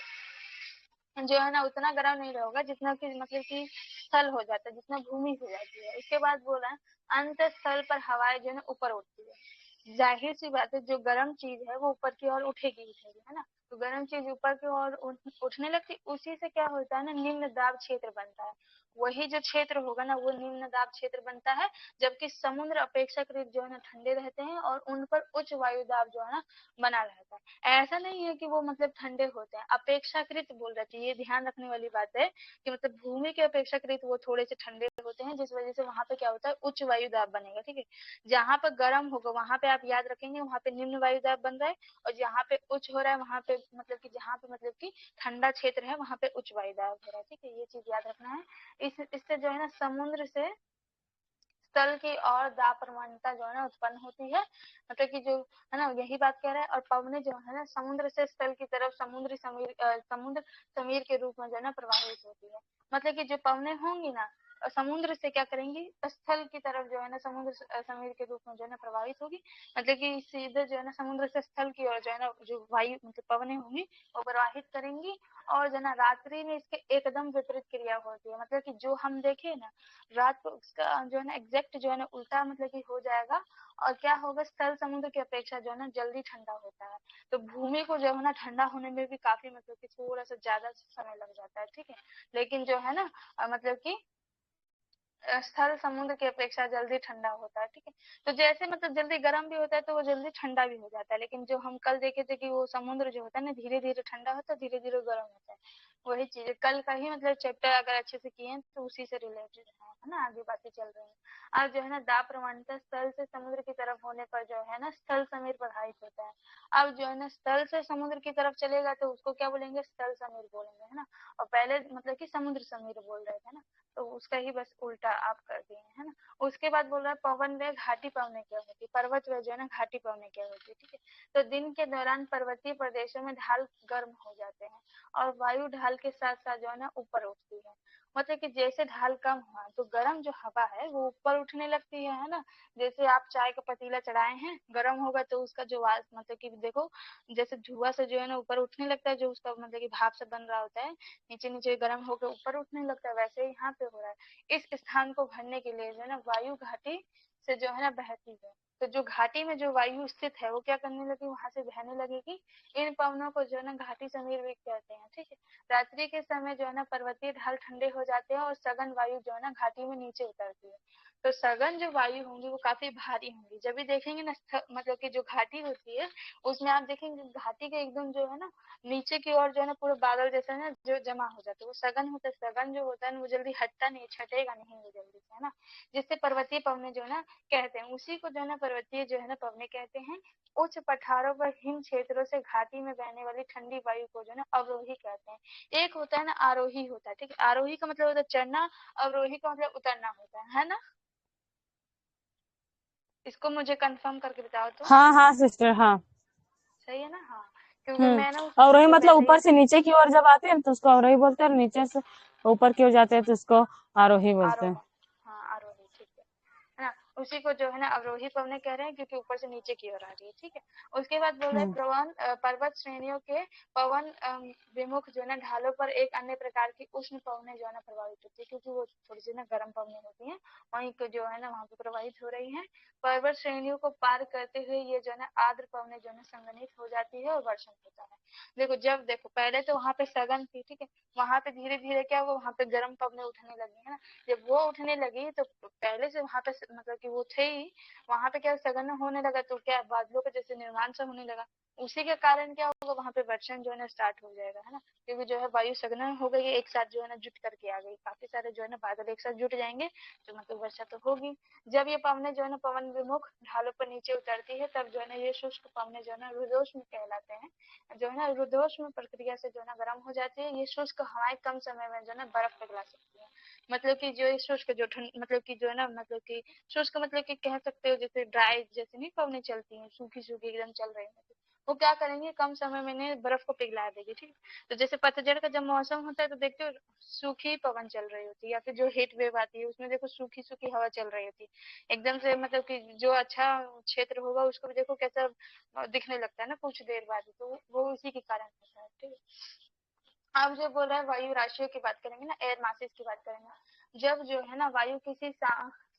जो है ना उतना गर्म नहीं होगा जितना कि मतलब कि स्थल हो जाता है, जितना भूमि हो जाती है। उसके बाद बोला अंत स्थल पर हवाएं जो है ना ऊपर उठती है। जाहिर सी बात है जो गर्म चीज है वो ऊपर की ओर उठेगी उठेगी, है ना, तो गर्म चीज ऊपर की ओर उठने लगती, उसी से क्या होता है ना निम्न दाब क्षेत्र बनता है। वही जो क्षेत्र होगा ना वो निम्न दाब क्षेत्र बनता है। जबकि समुद्र अपेक्षाकृत जो है ना ठंडे रहते हैं और उन पर उच्च वायु दाब जो है ना बना रहता है। ऐसा नहीं है कि वो मतलब ठंडे होते हैं, अपेक्षाकृत बोल रहे थे, ये ध्यान रखने वाली बात है कि मतलब भूमि के अपेक्षाकृत वो थोड़े से ठंडे होते हैं, जिस वजह से वहां पे क्या होता है उच्च वायु दाब बनेगा। ठीक है, जहां पर गर्म होगा वहां पे आप याद रखेंगे वहां पे निम्न वायु दाब बन रहा है, और जहाँ पे उच्च हो रहा है वहां पे मतलब कि जहाँ पे मतलब कि ठंडा क्षेत्र है वहां पे उच्च वायु दाब हो रहा है। ठीक है, ये चीज याद रखना है। इससे जो है ना समुद्र से स्थल की और दाब प्रवणता जो है ना उत्पन्न होती है। मतलब कि जो है ना यही बात कह रहा है। और पवने जो है ना समुद्र से स्थल की तरफ समुद्र समीर के रूप में जो है ना प्रवाहित होती है। मतलब कि जो पवने होंगी ना समुद्र से क्या करेंगी स्थल की तरफ जो है ना समुद्र समीर के रूप में जो है ना प्रभावित होगी। मतलब कि सीधे जो है ना समुद्र से स्थल की ओर जो है ना जो वायु मतलब पवने होंगी वो प्रवाहित करेंगी। और जो है ना रात्रि में इसके एकदम विपरीत क्रिया होती है। मतलब कि जो हम देखे ना रात को उसका जो है ना एग्जैक्ट जो है ना उल्टा मतलब कि हो जाएगा। और क्या होगा स्थल समुद्र की अपेक्षा जो है ना जल्दी ठंडा होता है। तो भूमि को जो है ना ठंडा होने में भी काफी मतलब कि थोड़ा सा ज्यादा समय लग जाता है। ठीक है, लेकिन जो है ना मतलब कि स्थल समुद्र की अपेक्षा जल्दी ठंडा होता है। ठीक है, तो जैसे मतलब जल्दी गर्म भी होता है तो वो जल्दी ठंडा भी हो जाता है। लेकिन जो हम कल देखे थे कि वो समुद्र जो होता है ना धीरे धीरे ठंडा होता है धीरे धीरे गर्म होता है। वही चीज कल का ही मतलब चैप्टर अगर अच्छे से किए तो उसी से रिलेटेड है ना, आगे बातें चल रही है। अब जो है ना दाब प्रवणता स्थल से समुद्र की तरफ होने पर जो है ना स्थल समीर प्रभावित होता है। अब जो है ना स्थल से समुद्र की तरफ चलेगा तो उसको क्या बोलेंगे स्थल समीर बोलेंगे, है ना। और पहले मतलब कि समुद्र समीर बोल रहे थे ना, तो उसका ही बस उल्टा आप कर दिए, है ना। उसके बाद बोल रहा है पवन व घाटी पवने क्या होती है, पर्वत व जो है ना घाटी पवने क्या होती है। ठीक है, तो दिन के दौरान पर्वतीय प्रदेशों में ढाल गर्म हो जाते हैं और वायु ढाल के साथ साथ जो है ना ऊपर उठती है। मतलब कि जैसे ढाल कम हुआ तो गर्म जो हवा है वो ऊपर उठने लगती है ना। जैसे आप चाय का पतीला चढ़ाए हैं, गर्म होगा तो उसका जो मतलब कि देखो जैसे धुआं से जो है ना ऊपर उठने लगता है, जो उसका मतलब कि भाप से बन रहा होता है, नीचे नीचे गर्म होकर ऊपर उठने लगता है, वैसे ही यहाँ पे हो रहा है। इस स्थान को भरने के लिए जो है ना वायु घाटी से जो है ना बहती है। तो जो घाटी में जो वायु स्थित है वो क्या करने लगी, वहां से बहने लगेगी। इन पवनों को जो है ना घाटी समीर भी कहते हैं। ठीक है, रात्रि के समय जो है ना पर्वतीय ढाल ठंडे हो जाते हैं और सघन वायु जो है ना घाटी में नीचे उतरती है। तो सघन जो वायु होंगी वो काफी भारी होंगी। जब भी देखेंगे ना मतलब कि जो घाटी होती है उसमें आप देखेंगे घाटी के एकदम जो है ना नीचे की ओर जो है ना पूरे बादल जैसा ना जो जमा हो जाता है, वो सघन होता है। सघन जो होता है ना वो जल्दी हटता नहीं, छटेगा नहीं वो जल्दी से, है ना, जिससे पर्वतीय पवने जो है ना कहते हैं। उसी को जो है ना पर्वतीय जो है ना पवने कहते हैं। उच्च पठारों पर हिम क्षेत्रों से घाटी में बहने वाली ठंडी वायु को जो है ना अवरोही कहते हैं। एक होता है ना आरोही होता है। ठीक है, आरोही का मतलब होता है चढ़ना, अवरोही का मतलब उतरना होता है ना। इसको मुझे कंफर्म करके बताओ तो। हाँ हाँ सिस्टर, हाँ। सही है ना। हाँ, क्योंकि मैं ना अवरोही मतलब मतलब पहले ही ऊपर से नीचे की ओर जब आते हैं तो उसको अवरोही बोलते हैं, और नीचे से ऊपर की ओर जाते हैं तो उसको आरोही बोलते हैं। आरोहण, हाँ आरोही, ठीक है ना। उसी को जो है ना अवरोही पवने कह रहे हैं क्योंकि ऊपर से नीचे की ओर आ रही है। ठीक है, उसके बाद बोल रहे हैं प्रवन पर्वत श्रेणियों के पवन विमुख जो है ना ढालों पर एक अन्य प्रकार की उष्ण पवने जो है ना प्रभावित होती है, क्योंकि वो थोड़ी सी ना गर्म पवने होती है, वहीं को जो है ना वहां पे प्रभावित हो रही है। पर्वत श्रेणियों को पार करते हुए ये जो है ना आर्द्र पवने जो है ना संघनित हो जाती है और वर्षण होता है। देखो जब देखो पहले तो वहां पे सघन थी, ठीक है, वहां पे धीरे धीरे क्या हुआ, वहां पे गर्म पवने उठने लगी, है ना। जब वो उठने लगी तो पहले से वहां पे मतलब कि वो थे ही, वहां पे क्या सघन होने लगा तो क्या बादलों का जैसे निर्माण सा होने लगा। उसी के कारण क्या होगा, वहां पे वर्षण जो है ना स्टार्ट हो जाएगा, है ना, क्योंकि जो है वायु सघन हो गई, एक साथ जो है ना जुट करके आ गई, काफी सारे जो है ना बादल एक साथ जुट जाएंगे तो मतलब वर्षा तो होगी। जब ये पवने जो है ना पवन विमुख ढालों पर नीचे उतरती है तब जो है ना ये शुष्क पवने जो है ना रुद्धोष्म कहलाते हैं। जो है ना रुद्धोष्म प्रक्रिया से जो है ना गर्म हो जाती है। ये शुष्क हवाएं कम समय में जो है ना बर्फ पिघला सकती है। मतलब कि जो शुष्क जो ठंड मतलब कि जो है ना मतलब कि शुष्क मतलब कि कह सकते हो जैसे ड्राई जैसे नहीं पवने चलती हैं, सूखी सूखी एकदम चल रही है, वो क्या करेंगे कम समय में ने बर्फ को पिघला देगी। ठीक है, तो जैसे पतझड़ का जब मौसम होता है तो देखते हो सूखी पवन चल रही होती है, या फिर जो हीट वेव आती है उसमें देखो सूखी सूखी हवा चल रही होती है एकदम से, मतलब कि जो अच्छा क्षेत्र होगा उसको भी देखो कैसा दिखने लगता है ना कुछ देर बाद, तो वो उसी के कारण होता है। ठीक है, अब जो बोल रहे हैं वायु राशियों की बात करेंगे ना, एयर मासेस की बात करेंगे। जब जो है ना वायु किसी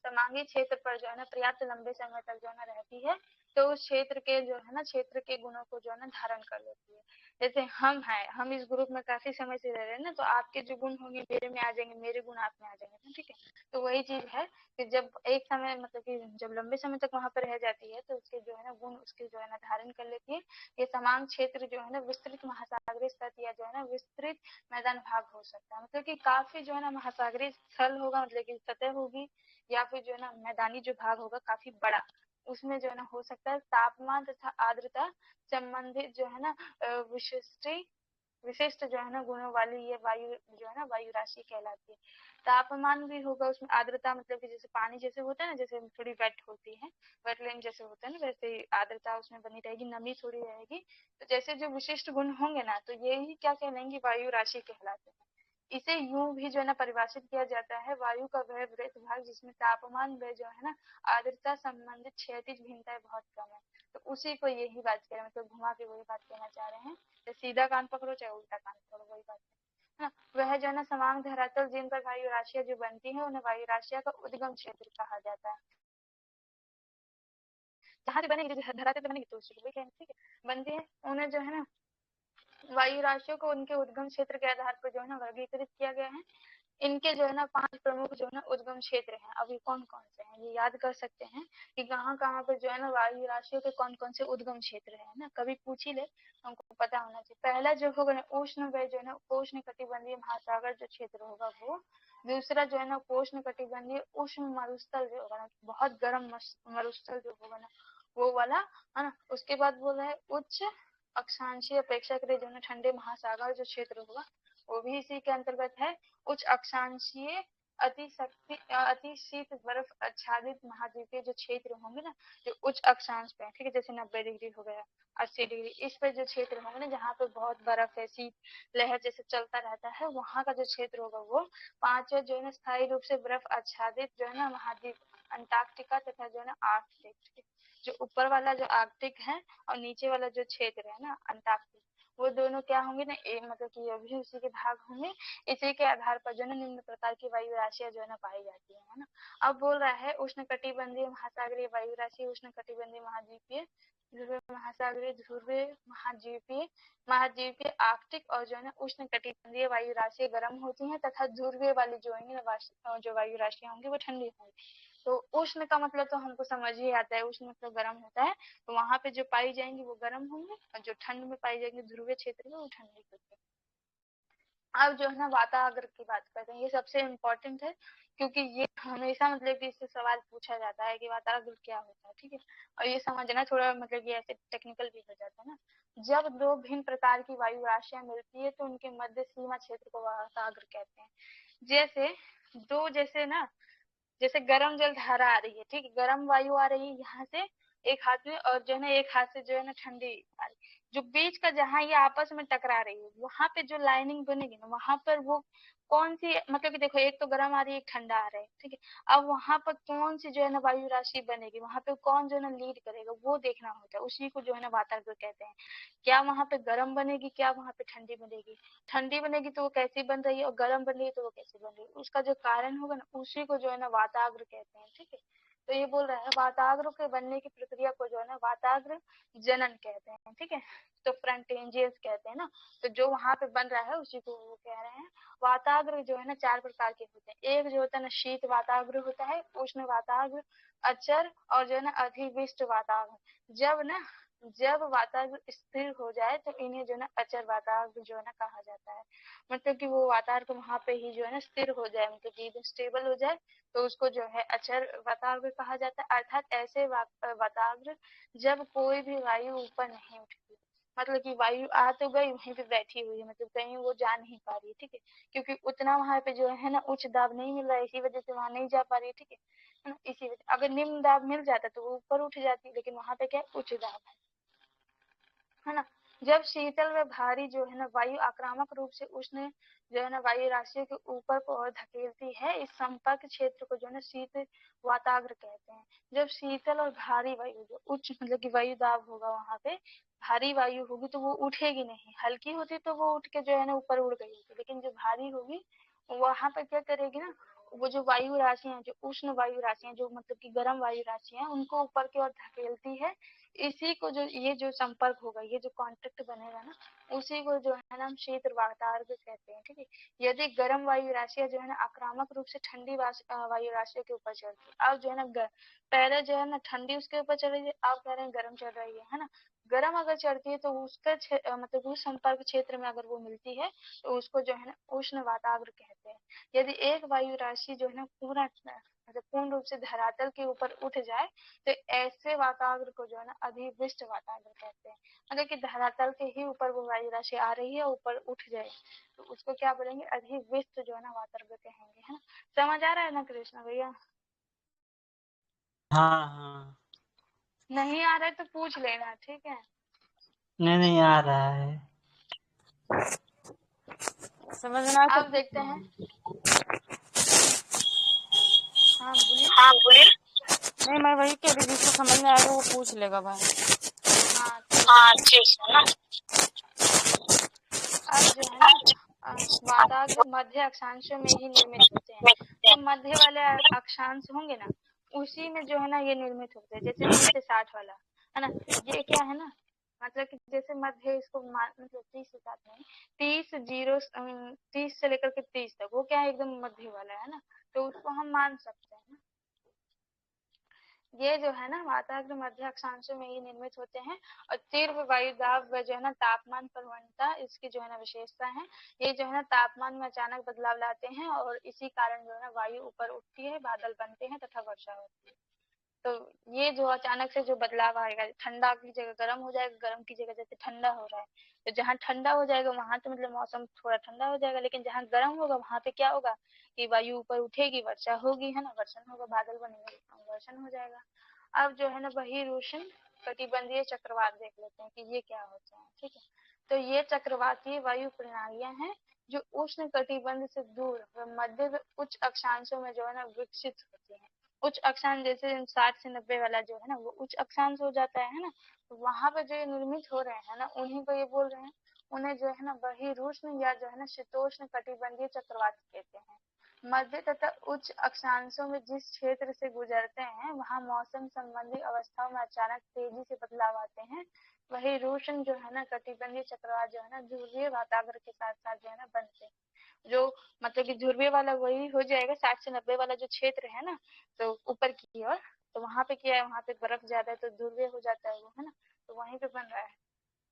समांगी क्षेत्र पर जो है ना पर्याप्त लंबे समय तक जो है ना रहती है तो उस क्षेत्र के जो है ना क्षेत्र के गुणों को जो है ना धारण कर लेती है। जैसे हम हैं, हम इस ग्रुप में काफी समय से रह रहे हैं ना, तो आपके जो गुण होंगे मेरे में आ जाएंगे, मेरे गुण आप में आ जाएंगे ना। ठीक है, तो वही चीज है कि जब एक समय मतलब कि जब लंबे समय तक वहां पर रह जाती है तो उसके जो है ना गुण उसके जो है ना धारण कर लेती है। ये समान क्षेत्र जो है ना विस्तृत महासागरीय सतह या जो है ना विस्तृत मैदान भाग हो सकता है, मतलब कि काफी जो है ना महासागरीय स्थल होगा, मतलब कि सतह होगी, या फिर जो है ना मैदानी जो भाग होगा काफी बड़ा, उसमें जो है ना हो सकता है। तापमान तथा आर्द्रता संबंधित जो है ना विशिष्ट विशिष्ट जो है ना गुणों वाली ये वायु जो है ना वायु राशि कहलाती है। तापमान भी होगा उसमें, आर्द्रता मतलब कि जैसे पानी जैसे होता है ना, जैसे थोड़ी वेट होती है, वेटलैंड जैसे होता है ना, वैसे ही आर्द्रता उसमें बनी रहेगी, नमी थोड़ी रहेगी। तो जैसे जो विशिष्ट गुण होंगे ना तो ये ही क्या कहलाएंगे, वायु राशि कहलाते हैं। इसे यूं भी जो है ना परिभाषित किया जाता है, वायु का वह वृत्त भाग जिसमें तापमान व जो है ना आर्द्रता संबंधित क्षैतिज भिन्नताएं बहुत कम है। तो उसी को यही बात कह रहे हैं, मतलब घुमा के वही बात कहना चाह रहे हैं, चाहे सीधा कान पकड़ो चाहे उल्टा कान पकड़ो, वही बात है ना। वह जो है ना समान धरातल जिन पर वायु राशियां जो बनती है उन्हें वायु राशियां का उद्गम क्षेत्र कहा जाता है। जहाँ से बनेगी, जो धरातल पे बनेगी तो वही कहेंगे, ठीक है, बनती है उन्हें जो है ना वायु राशियों को उनके उद्गम क्षेत्र के आधार पर जो है ना वर्गीकृत किया गया है। इनके जो है ना 5 प्रमुख जो है ना उद्गम क्षेत्र हैं। अभी कौन कौन से हैं ये याद कर सकते हैं कि कहाँ कहाँ पर जो है ना वायु राशियों के कौन कौन से उद्गम क्षेत्र है ना, कभी पूछ ही ले, हमको पता होना चाहिए। पहला जो होगा ना उष्ण व जो है ना उष्ण कटिबंधीय महासागर जो क्षेत्र होगा वो। दूसरा जो है ना उष्ण कटिबंधीय उष्ण मरुस्थल जो होगा ना, बहुत गर्म मरुस्थल जो होगा ना वो वाला, है ना। उसके बाद बोल रहा है उच्च अक्षांशीय अपेक्षाकृत जो है ना ठंडे महासागर जो क्षेत्र होगा वो भी इसी के अंतर्गत है। उच्च अक्षांशीय अति शीत बर्फ आच्छादित महाद्वीपीय जो क्षेत्र होंगे ना, जो उच्च अक्षांश पे, ठीक है, जैसे 90 डिग्री हो गया, 80 डिग्री, इस पे जो क्षेत्र होंगे ना, जहाँ पे बहुत बर्फ है, शीत लहर जैसे चलता रहता है, वहाँ का जो क्षेत्र होगा वो पांचवा जो है ना स्थायी रूप से बर्फ आच्छादित जो है ना महाद्वीप अंटार्कटिका तथा जो है ना आर्कटिक, जो ऊपर वाला जो आर्कटिक है और नीचे वाला जो क्षेत्र है ना अंटार्कटिक, वो दोनों क्या होंगे ना, मतलब कि ये भी उसी के भाग होंगे। इसी के आधार पर जो है ना निम्न प्रकार की वायु राशियां जो है ना पाई जाती है ना। अब बोल रहा है उष्णकटिबंधीय महासागरीय वायु राशि, उष्णकटिबंधीय महाद्वीपीय, ध्रुवीय महासागरीय, ध्रुवीय महाद्वीपीय, महाद्वीपीय आर्कटिक और जो है ना उष्णकटिबंधीय वायु राशि गर्म होती हैं तथा ध्रुवीय वाली जो होंगी जो वायु राशियां होंगी वो ठंडी होंगी। तो उष्ण का मतलब तो हमको समझ ही आता है, उष्ण मतलब गर्म होता है, तो वहां पे जो पाई जाएंगी वो गर्म होंगे और जो ठंड में पाई जाएंगी ध्रुवीय क्षेत्र में वो ठंडी होगी। अब जो है ना वाताग्र की बात करते हैं, ये सबसे इम्पोर्टेंट है क्योंकि ये हमेशा मतलब कि इससे सवाल पूछा जाता है कि वाताग्र क्या होता है, ठीक है, और ये समझना थोड़ा मतलब ये ऐसे टेक्निकल भी हो जाता है ना। जब दो भिन्न प्रकार की वायु राशियां मिलती है तो उनके मध्य सीमा क्षेत्र को वाताग्र कहते हैं। जैसे दो, जैसे ना जैसे गर्म जल धारा आ रही है, ठीक है, गर्म वायु आ रही है यहाँ से एक हाथ में और जो है ना एक हाथ से जो है ना ठंडी आ रही, जो बीच का जहाँ ये आपस में टकरा रही है वहां पे जो लाइनिंग बनेगी ना वहां पर वो कौन सी, मतलब कि देखो एक तो गर्म आ रही है एक ठंडा आ रहा है, ठीक है, अब वहां पर कौन सी जो है ना वायु राशि बनेगी, वहां पे कौन जो है ना लीड करेगा वो देखना होता है, उसी को जो है ना वाताग्र कहते हैं। क्या वहां पे गर्म बनेगी, क्या वहां पे ठंडी बनेगी, ठंडी बनेगी तो वो कैसी बन रही है और गर्म बन रही है तो वो कैसी बन रही है, उसका जो कारण होगा ना उसी को जो है ना वाताग्र कहते हैं, ठीक है। तो ये बोल रहा है वाताग्र के बनने की प्रक्रिया को जो है ना वाताग्र जनन कहते हैं, ठीक है, तो फ्रंटेंजियस कहते हैं ना, तो जो वहां पे बन रहा है उसी को वो कह रहे हैं। वाताग्र जो है ना चार प्रकार के होते हैं, एक जो होता है ना शीत वाताग्र होता है, उष्ण वाताग्र, अचर और जो है ना अधिविष्ट वाताग्र। जब वाताग्र स्थिर हो जाए तो इन्हें जो है ना अचर वाताग्र जो है ना कहा जाता है, मतलब कि वो वाताग्र वहां पे ही जो है ना स्थिर हो जाए, मतलब कि स्टेबल हो जाए तो उसको जो है अचर वाताग्र कहा जाता है। अर्थात ऐसे वाताग्र जब कोई भी वायु ऊपर नहीं उठती, मतलब कि वायु आ तो गई वहीं पे बैठी हुई है, मतलब कहीं वो जा नहीं पा रही है, ठीक है, क्योंकि उतना वहां पे जो है ना उच्च दाब नहीं मिल रहा है, इसी वजह से वहां नहीं जा पा रही है, ठीक है ना, इसी वजह अगर निम्न दाब मिल जाता तो वो ऊपर उठ जाती, लेकिन वहां पे क्या उच्च दाब है ना। जब शीतल व भारी जो है ना वायु आक्रामक रूप से उष्ण जो है ना वायु राशि के ऊपर को और धकेलती है, इस संपर्क क्षेत्र को जो है ना शीत वाताग्र कहते हैं। जब शीतल और भारी वायु जो उच्च मतलब कि वायु दाब होगा वहां पे, भारी वायु होगी तो वो उठेगी नहीं, हल्की होती तो वो उठ के जो है ना ऊपर उड़ गई होती, लेकिन जो भारी होगी वहां पे क्या करेगी ना, वो जो वायु राशियां जो उष्ण वायु राशियां जो मतलब कि गर्म वायु राशियां उनको ऊपर की ओर धकेलती है। इसी को जो ये जो संपर्क होगा, ये जो कॉन्टेक्ट बनेगा ना, उसी को जो है ना हम शीत वाताग्र कहते हैं, ठीक है। यदि गर्म वायु राशियां जो है ना आक्रामक रूप से ठंडी वायु राशियों के ऊपर चढ़ती है, अब जो है ना पहले जो है ना ठंडी उसके ऊपर चढ़ रही है, आप कह रहे हैं गर्म चढ़ रही है ना, गर्म अगर चढ़ती है तो उसका मतलब उस संपर्क क्षेत्र में अगर वो मिलती है तो उसको जो है ना उष्ण वाताग्र कहते हैं। यदि एक वायु राशि जो है ना पूरा मतलब पूर्ण रूप से धरातल के ऊपर उठ जाए तो ऐसे वाताग्र को जो है ना अधिविष्ट वाताग्र कहते हैं, मतलब कि धरातल के ही ऊपर वो वायु राशि आ रही है ऊपर उठ जाए तो उसको क्या बोलेंगे, अधिविष्ट जो है ना वाताग्र कहेंगे, है ना। समझ आ रहा है ना कृष्णा भैया? हाँ हाँ। नहीं आ रहा है तो पूछ लेना, ठीक है। नहीं नहीं आ रहा है। समझ में आया तो अब देखते हैं, हाँ बोलिए। हाँ बोलिए। नहीं, मैं वही कह रही थी, जिसको समझ में आएगा वो पूछ लेगा भाई। हाँ ठीक हाँ है। ठीक है ना। अब जो है ना वाताग्र मध्य अक्षांशों में ही निर्मित होते हैं, जो मध्य वाले अक्षांश होंगे ना उसी में जो है ना ये निर्मित होते हैं, जैसे 30 से 60 वाला है ना, ये क्या है ना, मतलब कि जैसे मध्य इसको मतलब 30 से 60 नहीं, 30 से लेकर के 30 तक वो क्या है एकदम मध्य वाला है ना, तो उसको हम मान सकते हैं ना। ये जो है ना वाताग्र मध्य अक्षांशों में ही निर्मित होते हैं और तीव्र वायु दाब व जो है ना तापमान प्रवणता इसकी जो है ना विशेषता है। ये जो है ना तापमान में अचानक बदलाव लाते हैं और इसी कारण जो है ना वायु ऊपर उठती है, बादल बनते हैं तथा वर्षा होती है। तो ये जो अचानक से जो बदलाव आएगा, ठंडा की जगह गर्म हो जाएगा, गर्म की जगह जैसे ठंडा हो रहा है, तो जहाँ ठंडा हो जाएगा वहां तो मतलब मौसम थोड़ा ठंडा हो जाएगा, लेकिन जहाँ गर्म होगा वहां पे क्या होगा कि वायु ऊपर उठेगी, वर्षा होगी, है ना, वर्षण होगा, बादल बनेंगे, वर्षण हो जाएगा। अब जो है ना बहिरुष्ण कटिबंधीय चक्रवात देख लेते हैं कि ये क्या होता है। ठीक है, तो ये चक्रवातीय वायु प्रणालियां हैं जो उष्ण कटिबंध से दूर मध्य व उच्च अक्षांशों में जो है ना विकसित होती है। उच्च अक्षांश जैसे 60 से 90 वाला जो है ना वो उच्च अक्षांश हो जाता है ना, तो वहां पे जो निर्मित हो रहे हैं ना उन्हीं को ये बोल रहे हैं, उन्हें जो है ना बहिरुष्ण या जो है ना शीतोष्ण कटिबंधीय चक्रवात कहते हैं। मध्य तथा उच्च अक्षांशों में जिस क्षेत्र से गुजरते हैं वहां मौसम संबंधी अवस्थाओं में अचानक तेजी से बदलाव आते हैं। वही रोशन जो है ना कटिबंधीय चक्रवात जो है ना ध्रुवीय वातावरण के साथ साथ जो है ना बनते हैं, जो मतलब कि ध्रुवीय वाला वही हो जाएगा 60 से 90 वाला जो क्षेत्र है ना, तो ऊपर की ओर, तो वहां पे क्या है, वहां पे बर्फ ज्यादा है तो ध्रुवीय हो जाता है वो, है ना, तो वहीं पे बन रहा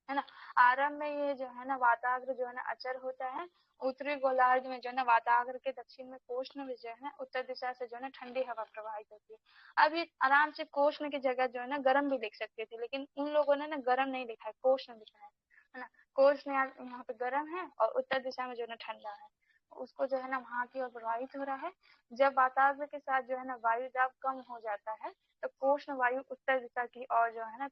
है ना। आरंभ में ये जो है ना वाताग्र जो है ना अचर होता है। उत्तरी गोलार्ध में जो है ना वाताग्र के दक्षिण में कोष्ण में जो है ना उत्तर दिशा से जो है ना ठंडी हवा प्रवाहित होती है। अब ये आराम से कोष्ण की जगह जो है ना गर्म भी लिख सकते थे, लेकिन उन लोगों ने ना गर्म नहीं लिखा है, कोष्ण लिखा है ना। कोष्ण यहाँ पे गर्म है और उत्तर दिशा में जो है ना ठंडा है, उसको जो है ना वहां की ओर प्रवाहित हो रहा है। जब वातावरण के साथ जो है ना वायु दाब कम हो जाता है तो कोष्ण वायु उत्तर दिशा की ओर जो है ना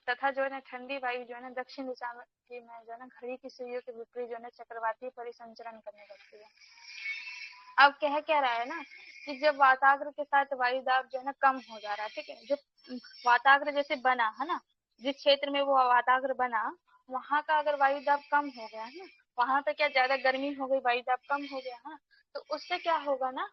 तथा जो है ना ठंडी वायु जो है ना दक्षिण दिशा में जो है ना घड़ी की सुइयों के विपरीत जो है ना चक्रवाती परिसंचरण करने लगती है। अब कह क्या रहा है ना कि जब वाताग्र के साथ वायु दाब जो है ना कम हो जा रहा है, ठीक है, जो वाताग्र जैसे बना है ना, जिस क्षेत्र में वो वाताग्र बना वहां का अगर वायु दाब कम हो गया है ना, वहां पे क्या ज्यादा गर्मी हो गई, वायु दाब कम हो गया है, तो उससे क्या होगा ना,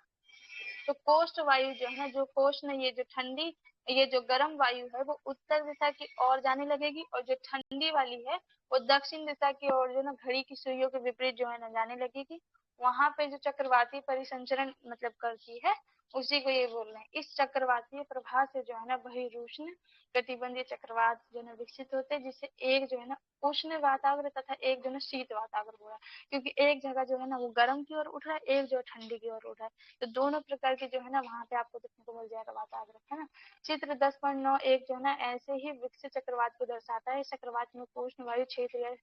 तो कोष्ठ वायु जो है ना, जो कोष्ठ में ये जो ठंडी, ये जो गर्म वायु है वो उत्तर दिशा की ओर जाने लगेगी, और जो ठंडी वाली है वो दक्षिण दिशा की ओर जो ना घड़ी की सुइयों के विपरीत जो है ना जाने लगेगी। वहां पे जो चक्रवाती परिसंचरण मतलब करती है उसी को ये बोल रहे हैं। इस चक्रवातीय प्रभाव से जो है ना बहिरुष्ण कटिबंधीय चक्रवात जो है विकसित होते हैं, जिससे एक जो है ना उष्ण वातावरण तथा एक जो है शीत वातावरण हो रहा है, क्योंकि एक जगह जो है ना वो गर्म की ओर उठ रहा है, एक जो ठंडी की ओर उठ रहा है, तो दोनों प्रकार के जो है ना वहां पे आपको देखने को मिल जाएगा वातावरण, है ना। चित्र 10.9 जो है ना ऐसे ही विकसित चक्रवात को दर्शाता है। चक्रवात में कोष्ण वायु क्षेत्र या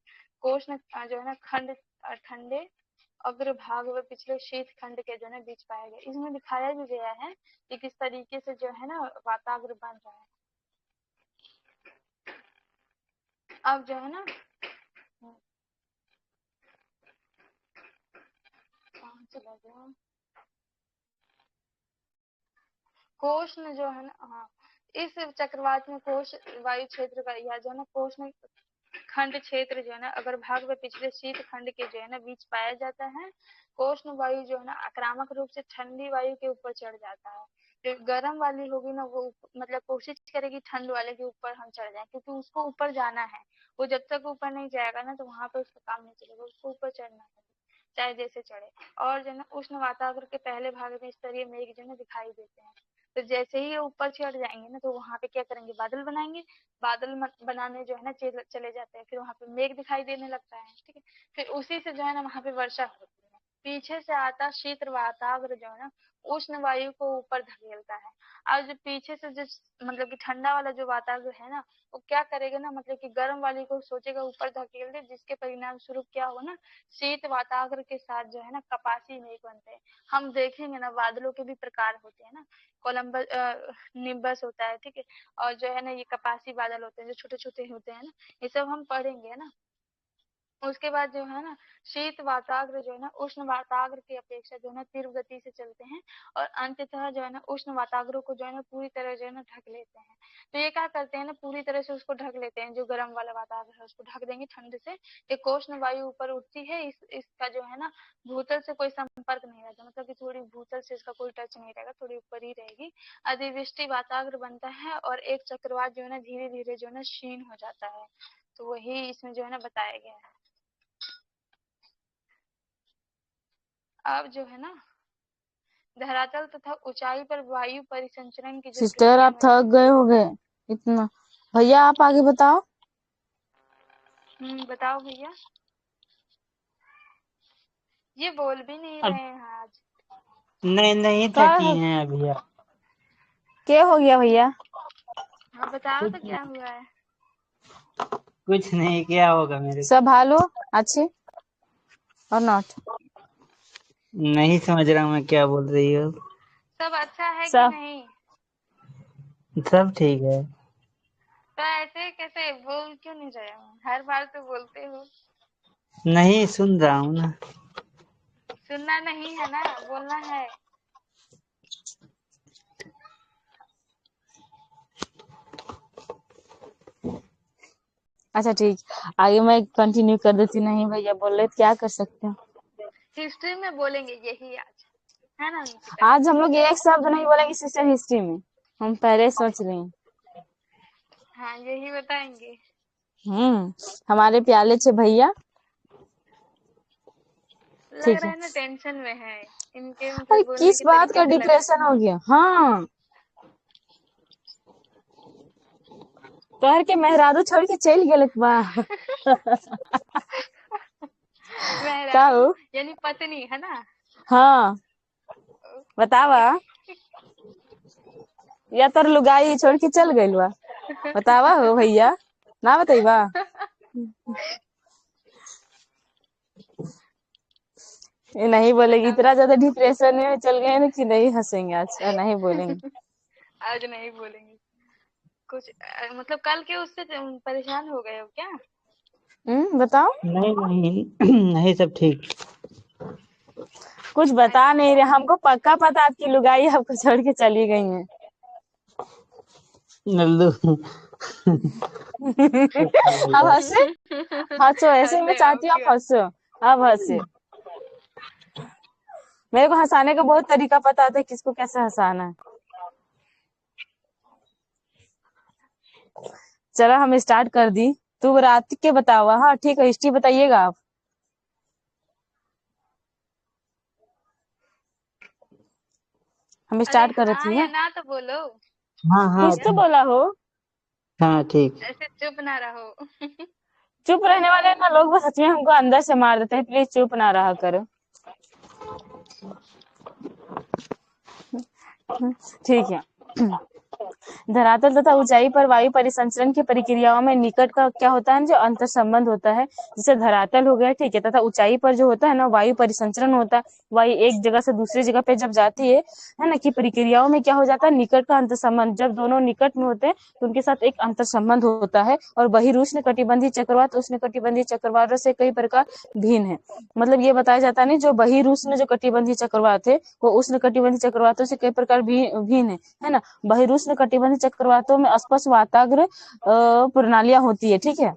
कोष्ण जो है ना खंड ठंडे अग्रभाग व पिछले शीत खंड के जो है बीच पाया गया। इसमें दिखाया भी गया है कि किस तरीके से जो है ना वातावरण बन रहा है। अब जो है ना कहाँ चला गया, कोष्ण जो है ना, हाँ, इस चक्रवात में कोष वायु क्षेत्र का या जो है ना कोष्ण खंड क्षेत्र जो है ना अगर भाग व पिछले शीत खंड के जो है ना बीच पाया जाता है। कोष्ण वायु जो है ना आक्रामक रूप से ठंडी वायु के ऊपर चढ़ जाता है। जो गर्म वाली होगी ना वो मतलब कोशिश करेगी ठंड वाले के ऊपर हम चढ़ जाए, क्योंकि उसको ऊपर जाना है, वो जब तक ऊपर नहीं जाएगा ना तो वहां पे उसका काम नहीं चलेगा, उसको ऊपर चढ़ना है चाहे जैसे चढ़े। और जो है ना उष्ण वातावरण के पहले भाग में स्तरीय मेघ जो है ना दिखाई देते हैं, तो जैसे ही ऊपर चढ़ जाएंगे ना तो वहां पे क्या करेंगे, बादल बनाएंगे, बादल बनाने जो है ना चले जाते हैं, फिर वहां पे मेघ दिखाई देने लगता है, ठीक है, फिर उसी से जो है ना वहां पे वर्षा होती है। पीछे से आता शीत वातावरण जो है ना उष्ण वायु को ऊपर धकेलता है। और जो पीछे से जो मतलब कि ठंडा वाला जो वातावरण है ना वो क्या करेगा ना, मतलब कि गर्म वाली को सोचेगा ऊपर धकेल दे, जिसके परिणाम स्वरूप क्या हो ना शीत वातावरण के साथ जो है ना कपासी मेघ बनते हैं। हम देखेंगे ना बादलों के भी प्रकार होते हैं ना, कोलम्बस निम्बस होता है, ठीक है, और जो है ना ये कपासी बादल होते हैं जो छोटे छोटे होते हैं ना, ये सब हम पढ़ेंगे ना। उसके बाद जो है ना शीत वाताग्र जो है ना उष्ण वाताग्र की अपेक्षा जो है ना तीव्र गति से चलते हैं, और अंततः जो है ना उष्ण वाताग्र को जो है ना पूरी तरह जो है ना ढक लेते हैं। तो ये क्या करते हैं ना पूरी तरह से उसको ढक लेते हैं, जो गर्म वाला वातावरण है उसको ढक देंगे ठंड से। ये कोष्ण वायु ऊपर उठती है, इसका जो है ना भूतल से कोई संपर्क नहीं रहता, मतलब कि थोड़ी भूतल से इसका कोई टच नहीं रहेगा, थोड़ी ऊपर ही रहेगी। अतिवृष्टि वातावरण बनता है और एक चक्रवात जो है ना धीरे धीरे जो है ना क्षीण हो जाता है। तो वही इसमें जो है ना बताया गया है। अब जो है ना धरातल तथा ऊंचाई पर वायु परिसंचरण की जो सिस्टर प्रक्रिया आप में थक गए होगे इतना, भैया आप आगे बताओ। बताओ भैया, ये बोल भी नहीं अब रहे हैं आज। नहीं नहीं का थकी हैं अभी आप। क्या हो गया भैया? हाँ बताओ तो क्या हुआ है। कुछ नहीं, क्या होगा मेरे? सब हालो अच्छे और नॉट? नहीं समझ रहा हूँ मैं क्या बोल रही हो। सब अच्छा है कि सब नहीं? सब ठीक है। तो ऐसे कैसे बोल क्यों नहीं रहे हो? हर बार तो बोलते हो। नहीं सुन रहा हूँ ना। सुनना नहीं है ना, बोलना है। अच्छा ठीक, आगे मैं कंटिन्यू कर देती। नहीं भैया बोल रहे, क्या कर सकते हैं। हिस्ट्री में बोलेंगे यही आज, है ना अंकिता? आज हम लोग एक शब्द नहीं बोलेंगे सिस्टर हिस्ट्री में, हम पहले सोच रहे हैं। हाँ यही बताएंगे। हमारे प्याले छे भैया। लग ठीक रहा है। है ना टेंशन में है, इनके और मतलब बोलने किस के बात तरीके का से लग रहा डिप्रेशन हो गया? हाँ, तोहर के मेहरारू छोड़ के चल गेल बा। है। का मेहरारू हो? यानी पत्नी है ना? हाँ, बतावा। ओके। या तर लुगाई छोड़ के चल गइल बा? बतावा हो भैया, ना बताइबा? ये नहीं बोलेगी, बताओ। इतना ज्यादा डिप्रेशन में चल गए ना कि नहीं हंसेंगे आज, नहीं बोलेंगे। आज नहीं बोलेंगे कुछ। मतलब कल के उससे तुम परेशान हो गए हो क्या? बताओ। नहीं नहीं नहीं, सब ठीक। कुछ बता नहीं अच्छा। रहे, हमको पक्का पता आपकी लुगाई आपको छोड़ के चली गई है। नल्लू। अब हंसे, हंसो, ऐसे मैं हंसे हो चाहती हूँ आप क्यों? हंसो। अब हंसे। मेरे को हंसाने का बहुत तरीका पता होता है, किसको कैसे हंसाना है। चलो हम स्टार्ट कर दी। तू रात के बतावा। हाँ ठीक है, हिस्ट्री बताइएगा आप। हम अरे स्टार्ट कर रहे हाँ थे या ना। ना तो बोलो। हाँ हाँ कुछ तो ठीक। बोला हो। हाँ ठीक। ऐसे चुप ना रहो। चुप रहने वाले ना लोग बस सच में हमको अंदर से मार देते हैं, प्लीज चुप ना रहा करो। ठीक है। धरातल तथा ऊंचाई पर वायु परिसंचरण की प्रक्रियाओं में निकट का क्या होता है, जो अंतर संबंध होता है। जैसे धरातल हो गया, ठीक है, तथा ऊंचाई पर जो होता है ना, वायु परिसंचरण होता है। वायु एक जगह से दूसरी जगह पे जब जाती है ना, कि प्रक्रियाओं में क्या हो जाता है, निकट का अंतर संबंध। जब दोनों निकट में होते हैं तो उनके साथ एक अंतर संबंध होता है। और बहिरुष्ण कटिबंधीय चक्रवात उष्ण कटिबंधीय चक्रवातों से कई प्रकार भिन्न है। मतलब ये बताया जाता है नहीं, जो बहिरुष्ण जो कटिबंधीय चक्रवात है वो उष्ण कटिबंधीय चक्रवातों से कई प्रकार भिन्न है ना। बहिरुष्ण कटिबंधीय चक्रवातों में स्पर्श वाताग्र प्रणालियां होती है, ठीक है,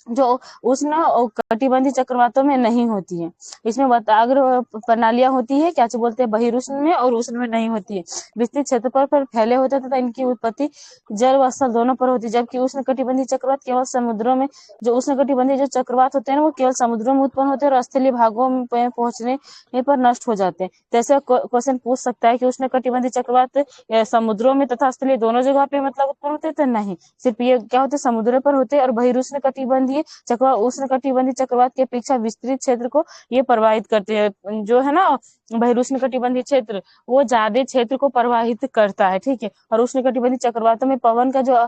जो उष्ण कटिबंधीय चक्रवातों में नहीं होती है। इसमें वाताग्र प्रणालियां होती है, क्या बोलते हैं, बहिरुष्ण में और उष्ण में नहीं होती है। विस्तृत क्षेत्र पर फैले होते हैं तथा इनकी उत्पत्ति जल व स्थल दोनों पर होती है। जबकि उष्ण कटिबंधीय चक्रवात केवल समुद्रों में, जो उष्ण कटिबंधीय जो चक्रवात होते हैं वो केवल समुद्रों में उत्पन्न होते हैं और स्थलीय भागों में पहुंचने पर नष्ट हो जाते हैं। जैसे क्वेश्चन पूछ सकता है कि उष्ण कटिबंधीय चक्रवात समुद्रों में तथा स्थलीय दोनों जगह पे मतलब उत्पन्न होते हैं, तो नहीं, सिर्फ ये क्या होते हैं, समुद्र पर होते हैं। और बहिरुष्ण कटिबंधीय चक्रवात उष्ण कटिबंधीय चक्रवात की अपेक्षा विस्तृत क्षेत्र को ये प्रभावित करते हैं। जो है ना बहिरुष्ण कटिबंधीय क्षेत्र, वो ज्यादा क्षेत्र को प्रभावित करता है, ठीक है। और उष्ण कटिबंधीय चक्रवातों में पवन का जो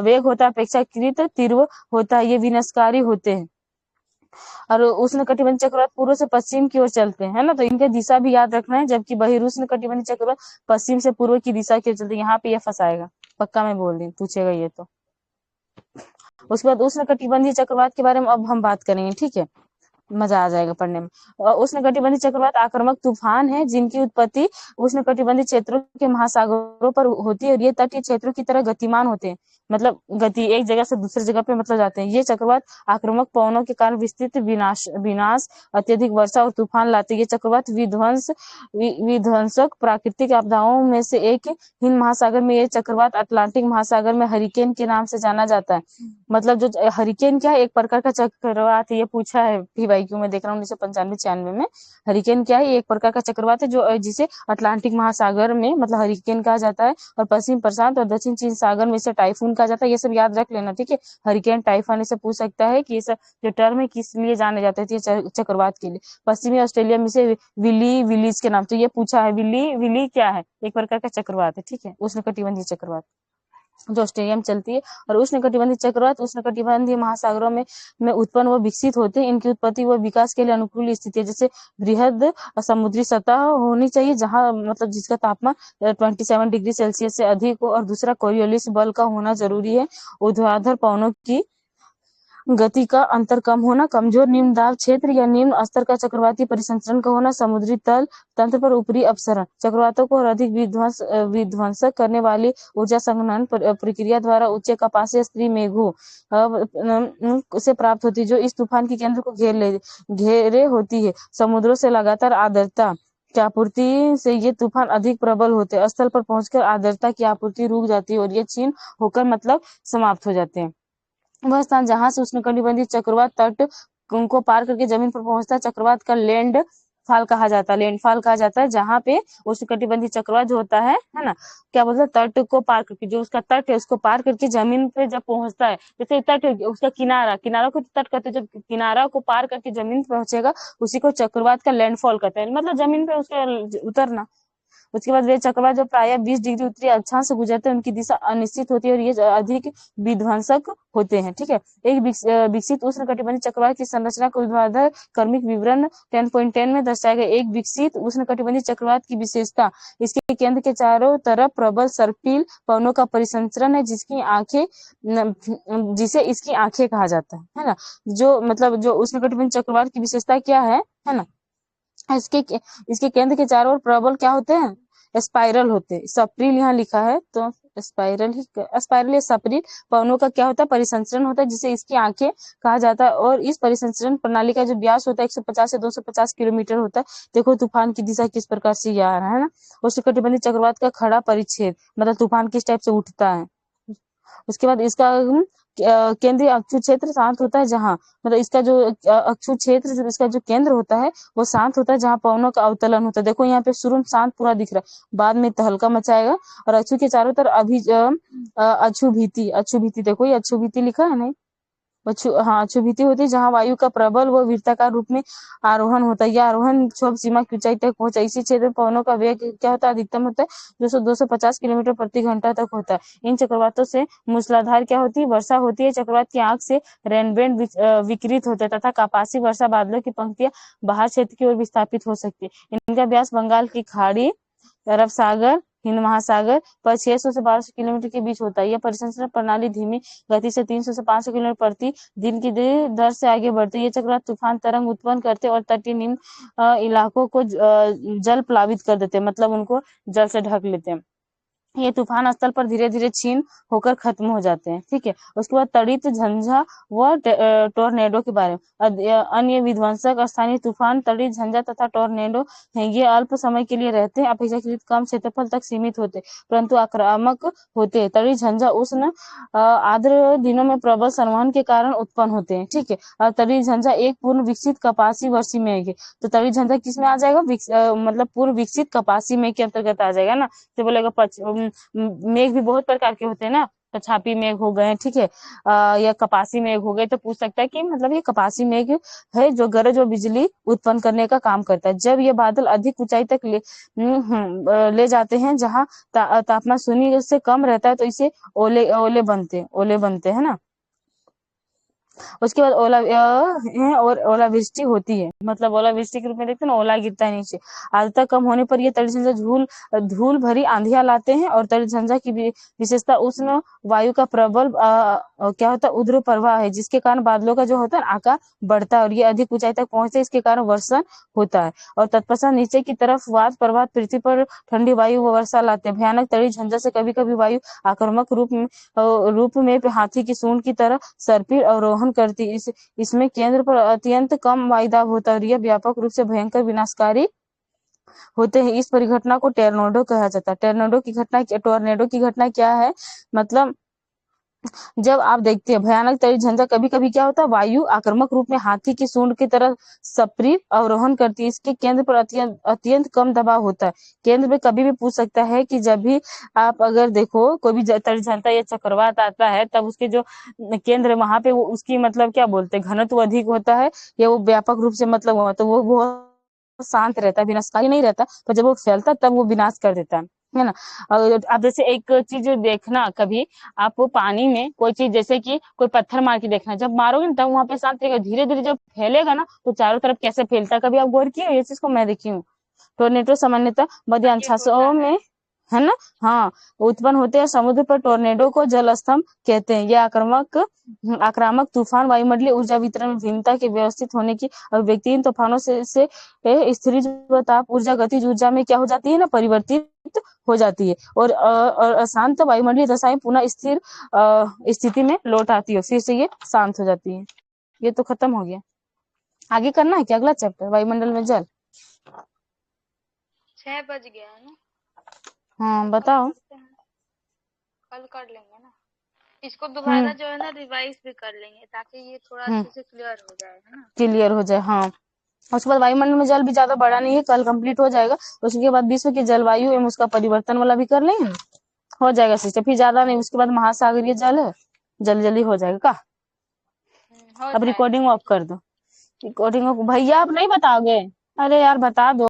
वेग होता है अपेक्षाकृत तीव्र होता है, ये विनाशकारी होते हैं। और उष्ण कटिबंधीय चक्रवात पूर्व से पश्चिम की ओर चलते हैं, है ना, तो इनके दिशा भी याद रखना है। जबकि बहिरुष्ण कटिबंधीय चक्रवात पश्चिम से पूर्व की दिशा की ओर चलते हैं। यहाँ पे ये फंसाएगा, पक्का मैं बोल रही, पूछेगा ये तो। उसके बाद उष्ण कटिबंधीय चक्रवात के बारे में अब हम बात करेंगे, ठीक है, मजा आ जाएगा पढ़ने में। उष्ण कटिबंधीय चक्रवात आक्रामक तूफान है जिनकी उत्पत्ति उष्ण कटिबंधीय क्षेत्रों के महासागरों पर होती है और ये तटीय क्षेत्रों की तरह गतिमान होते हैं। मतलब गति एक जगह से दूसरी जगह पे मतलब जाते हैं। ये चक्रवात आक्रामक पवनों के कारण विस्तृत विनाश, अत्यधिक वर्षा और तूफान लाते हैं। ये चक्रवात विध्वंसक प्राकृतिक आपदाओं में से एक हिंद महासागर में, ये चक्रवात अटलांटिक महासागर में हरिकेन के नाम से जाना जाता है। मतलब जो हरिकेन क्या है, एक प्रकार का चक्रवात, ये पूछा है भी IQ में देख रहा हूँ 1995-96 में। हरिकेन क्या है, एक प्रकार का चक्रवात है जो जिसे अटलांटिक महासागर में मतलब हरिकेन कहा जाता है, और पश्चिम प्रशांत और दक्षिण चीन सागर में इसे टाइफून कहा जाता है। ये सब याद रख लेना, ठीक है। हरिकेन, टाइफून से पूछ सकता है कि ये सब जो टर्म है किस लिए जाने जाते थे चक्रवात के लिए। पश्चिमी ऑस्ट्रेलिया में इसे विलीज के नाम, तो ये पूछा है विली क्या है, एक प्रकार का चक्रवात है, ठीक है, उष्णकटिबंधीय चक्रवात जो ऑस्ट्रेलिया में चलती है। और उष्णकटिबंधीय चक्रवात उष्णकटिबंधीय महासागरों में उत्पन्न व विकसित होते हैं। इनकी उत्पत्ति व विकास के लिए अनुकूल स्थिति है, जैसे बृहद समुद्री सतह होनी चाहिए जहां मतलब जिसका तापमान 27 डिग्री सेल्सियस से अधिक हो, और दूसरा कोरियोलिस बल का होना जरूरी है। ऊर्ध्वाधर पवनों की गति का अंतर कम होना, कमजोर निम्न दाब क्षेत्र या निम्न स्तर का चक्रवाती परिसंचरण का होना, समुद्री तल तंत्र पर ऊपरी अपसरण, चक्रवातों को और अधिक विध्वंसक करने वाली ऊर्जा संघनन प्रक्रिया द्वारा उच्च कपासीय स्त्री मेघों से प्राप्त होती है, जो इस तूफान के केंद्र को घेरे होती है। समुद्रों से लगातार आर्द्रता की आपूर्ति से ये तूफान अधिक प्रबल होते हैं। स्थल पर पहुंचकर आर्द्रता की आपूर्ति रुक जाती है और ये क्षीण होकर मतलब समाप्त हो जाते हैं। वह स्थान जहां से उष्णकटिबंधीय चक्रवात तट को पार करके जमीन पर पहुंचता है, चक्रवात का लैंडफॉल कहा जाता है। लैंडफॉल कहा जाता है जहां पे उष्णकटिबंधीय चक्रवात जो होता है ना, क्या बोलते हैं, तट को पार करके, जो उसका तट है उसको पार करके जमीन पे जब पहुंचता है, जैसे तट उसका किनारा को तट कहते हैं, जब किनारा को पार करके जमीन पे पहुंचेगा उसी को चक्रवात का लैंडफॉल कहते हैं, मतलब जमीन पे उसका उतरना। उसके बाद वे चक्रवात जो प्रायः 20 डिग्री उत्तरी अक्षांश से गुजरते हैं उनकी दिशा अनिश्चित होती है और ये अधिक विध्वंसक होते हैं, ठीक है। एक विकसित उष्णकटिबंधीय चक्रवात की संरचना को ऊर्ध्वाधर क्रमिक विवरण 10.10 में दर्शाया गया। एक विकसित उष्णकटिबंधीय चक्रवात की विशेषता इसके केंद्र के चारों तरफ प्रबल सर्पिल पवनों का परिसंचरण है, जिसे इसकी आंखें कहा जाता है ना। जो मतलब जो उष्णकटिबंधीय चक्रवात की विशेषता क्या है ना, इसके केंद्र के चारों ओर प्रबल क्या होते हैं, स्पाइरल होते हैं। सप्रिल यहाँ लिखा है तो स्पाइरल या सप्रिल पवनों का क्या होता है, परिसंचरण होता है, जिसे इसकी आंखें कहा जाता है। और इस परिसंचरण प्रणाली का जो व्यास होता है 150 से 250 किलोमीटर होता है। देखो तूफान की दिशा किस प्रकार से ये आ रहा है ना। उष्णकटिबंधीय चक्रवात का खड़ा परिच्छेद मतलब तूफान किस टाइप से उठता है। उसके बाद इसका केंद्रीय अक्षु क्षेत्र शांत होता है, जहां मतलब इसका जो अक्षु क्षेत्र जो इसका जो केंद्र होता है वो शांत होता है, जहां पवनों का अवतलन होता है। देखो यहाँ पे शुरू में शांत पूरा दिख रहा है, बाद में तहलका मचाएगा। और अक्षु के चारों तरफ अक्षुभिति देखो ये अक्षुभिति लिखा है नहीं, अक्षुभिति होती है जहां वायु का प्रबल व वृत्ताकार रूप में आरोहण होता है। यह आरोहण क्षोभ सीमा की ऊंचाई तक पहुंचा। इसी क्षेत्र में पवनों का वेग क्या होता है, अधिकतम होता है 250 किलोमीटर प्रति घंटा तक होता है। इन चक्रवातों से मूसलाधार क्या होती है, वर्षा होती है। चक्रवात की आंख से रेनबैंड विकृत होते हैं तथा कापासी वर्षा बादलों की पंक्तियां बाहर क्षेत्र की ओर विस्थापित हो सकती है। इनका व्यास बंगाल की खाड़ी, अरब सागर, हिंद महासागर पर 600 से 1200 किलोमीटर के बीच होता है। यह परिसंचरण प्रणाली धीमी गति से 300 से 500 किलोमीटर प्रति दिन की दर से आगे बढ़ती है। ये चक्रवात तूफान तरंग उत्पन्न करते और तटीय निम्न इलाकों को जल प्लावित कर देते हैं, मतलब उनको जल से ढक लेते हैं। ये तूफान स्थल पर धीरे धीरे क्षीण होकर खत्म हो जाते हैं, ठीक है। उसके बाद तड़ित, झंझा व टोर्नेडो के बारे में। अन्य विध्वंसक स्थानीय तूफान तड़ित, झंझा तथा टोर्नेडो हैं। ये अल्प समय के लिए रहते हैं, अपेक्षाकृत कम क्षेत्रफल तक सीमित होते परंतु आक्रामक होते हैं। तड़ित झंझा उष्ण आर्द्र दिनों में प्रबल संवहन के कारण उत्पन्न होते हैं, ठीक है। और तड़ित झंझा एक पूर्ण विकसित कपासी वर्षी मेघ है। तो तड़ित झंझा किस में आ जाएगा, मतलब पूर्व विकसित कपासी मेघ के अंतर्गत आ जाएगा ना। तो बोलेगा मेघ भी बहुत प्रकार के होते हैं ना, पछापी मेघ हो गए, ठीक है, या कपासी मेघ हो गए। तो पूछ सकता है कि मतलब ये कपासी मेघ है जो गरज और बिजली उत्पन्न करने का काम करता है। जब ये बादल अधिक ऊंचाई तक ले जाते हैं जहां तापमान शून्य से कम रहता है तो इसे ओले बनते हैं ना। उसके बाद और ओलावृष्टि होती है, मतलब ओलावृष्टि के रूप में देखते हैं ना, ओला गिरता है नीचे। आर्द्रता कम होने पर ये तड़ित झंझा धूल भरी आंधियां लाते हैं। और तड़ित झंझा की विशेषता उष्ण वायु का प्रबल क्या होता है, उर्ध्व प्रवाह है, जिसके कारण बादलों का जो होता है आकार बढ़ता है और ये अधिक ऊंचाई तक पहुंचते हैं। इसके कारण वर्षण होता है। और तत्पश्चात नीचे की तरफ वात प्रवाह पृथ्वी पर ठंडी वायु व वर्षा लाते हैं। भयानक तड़ित झंझा से कभी कभी वायु आक्रामक रूप में हाथी की सूंड की तरह सर्पिल अवरोहण करती। इसमें केंद्र पर अत्यंत कम वायुदाब होता है और यह व्यापक रूप से भयंकर विनाशकारी होते हैं। इस परिघटना को टोर्नेडो कहा जाता है। टोर्नेडो की घटना क्या है, मतलब जब आप देखते हैं भयानक तरी झंझा, कभी कभी क्या होता है, वायु आक्रामक रूप में हाथी की सूंड की तरह सप्रीम अवरोहन करती है। इसके केंद्र पर अत्यंत अत्यंत कम दबाव होता है। केंद्र में कभी भी पूछ सकता है कि जब भी आप अगर देखो कोई भी तरी झंझा या चक्रवात आता है, तब उसके जो केंद्र है वहां पे वो उसकी मतलब क्या बोलते हैं, घनत्व अधिक होता है, या वो व्यापक रूप से मतलब हुआ तो वो बहुत शांत रहता है, विनाशकारी नहीं रहता, पर जब वो फैलता है तब वो विनाश कर देता है ना। और आप जैसे एक चीज देखना, कभी आप पानी में कोई चीज जैसे कि कोई पत्थर मार के देखना, जब मारोगे ना तब वहां पे शांत रहेगा, धीरे धीरे जब फैलेगा ना तो चारों तरफ कैसे फैलता है, कभी आप गौर किए हो ये चीज को? मैं देखी हूँ। टोर्नेडो सामान्यतः हाँ, ये होता मध्यांशाओं है। में, है ना, हाँ, उत्पन्न होते हैं। समुद्र पर टोर्नेडो को जल स्तंभ कहते हैं। ये आक्रामक आक्रामक तूफान वायुमंडलीय ऊर्जा वितरण में भिन्नता के व्यवस्थित होने की अभिव्यक्ति। इन तूफानों से स्थिर व ताप ऊर्जा गतिज ऊर्जा में क्या हो जाती है ना, परिवर्तित हो जाती है, और अशांत वायुमंडलीय दशाएं पुनः स्थिर स्थिति में लौट आती है, फिर से ये शांत हो जाती है। ये तो खत्म हो गया। आगे करना है क्या अगला चैप्टर, वायुमंडल में जल? 6 बज गया है ना, हाँ कल बताओ। करते हैं, कल कर लेंगे ना। इसको दोबारा हम्म जो है ना रिवाइज भी कर लेंगे, ताकि ये थोड़ा हम्म अच्छे से क्लियर हो जाए, है ना। क्लियर हो जाए, हाँ। उसके बाद वायुमंडल में जल भी ज्यादा बड़ा नहीं है, कल कंप्लीट हो जाएगा। उसके बाद विश्व की जलवायु एवं उसका परिवर्तन वाला भी कर लेंगे, हो जाएगा सिस्टर, फिर ज्यादा नहीं। उसके बाद महासागरीय जल है, जल्दी जल्दी हो जाएगा का। हो अब जाएगा। रिकॉर्डिंग ऑफ कर दो। रिकॉर्डिंग ऑफ, भैया आप नहीं बताओगे? अरे यार बता दो।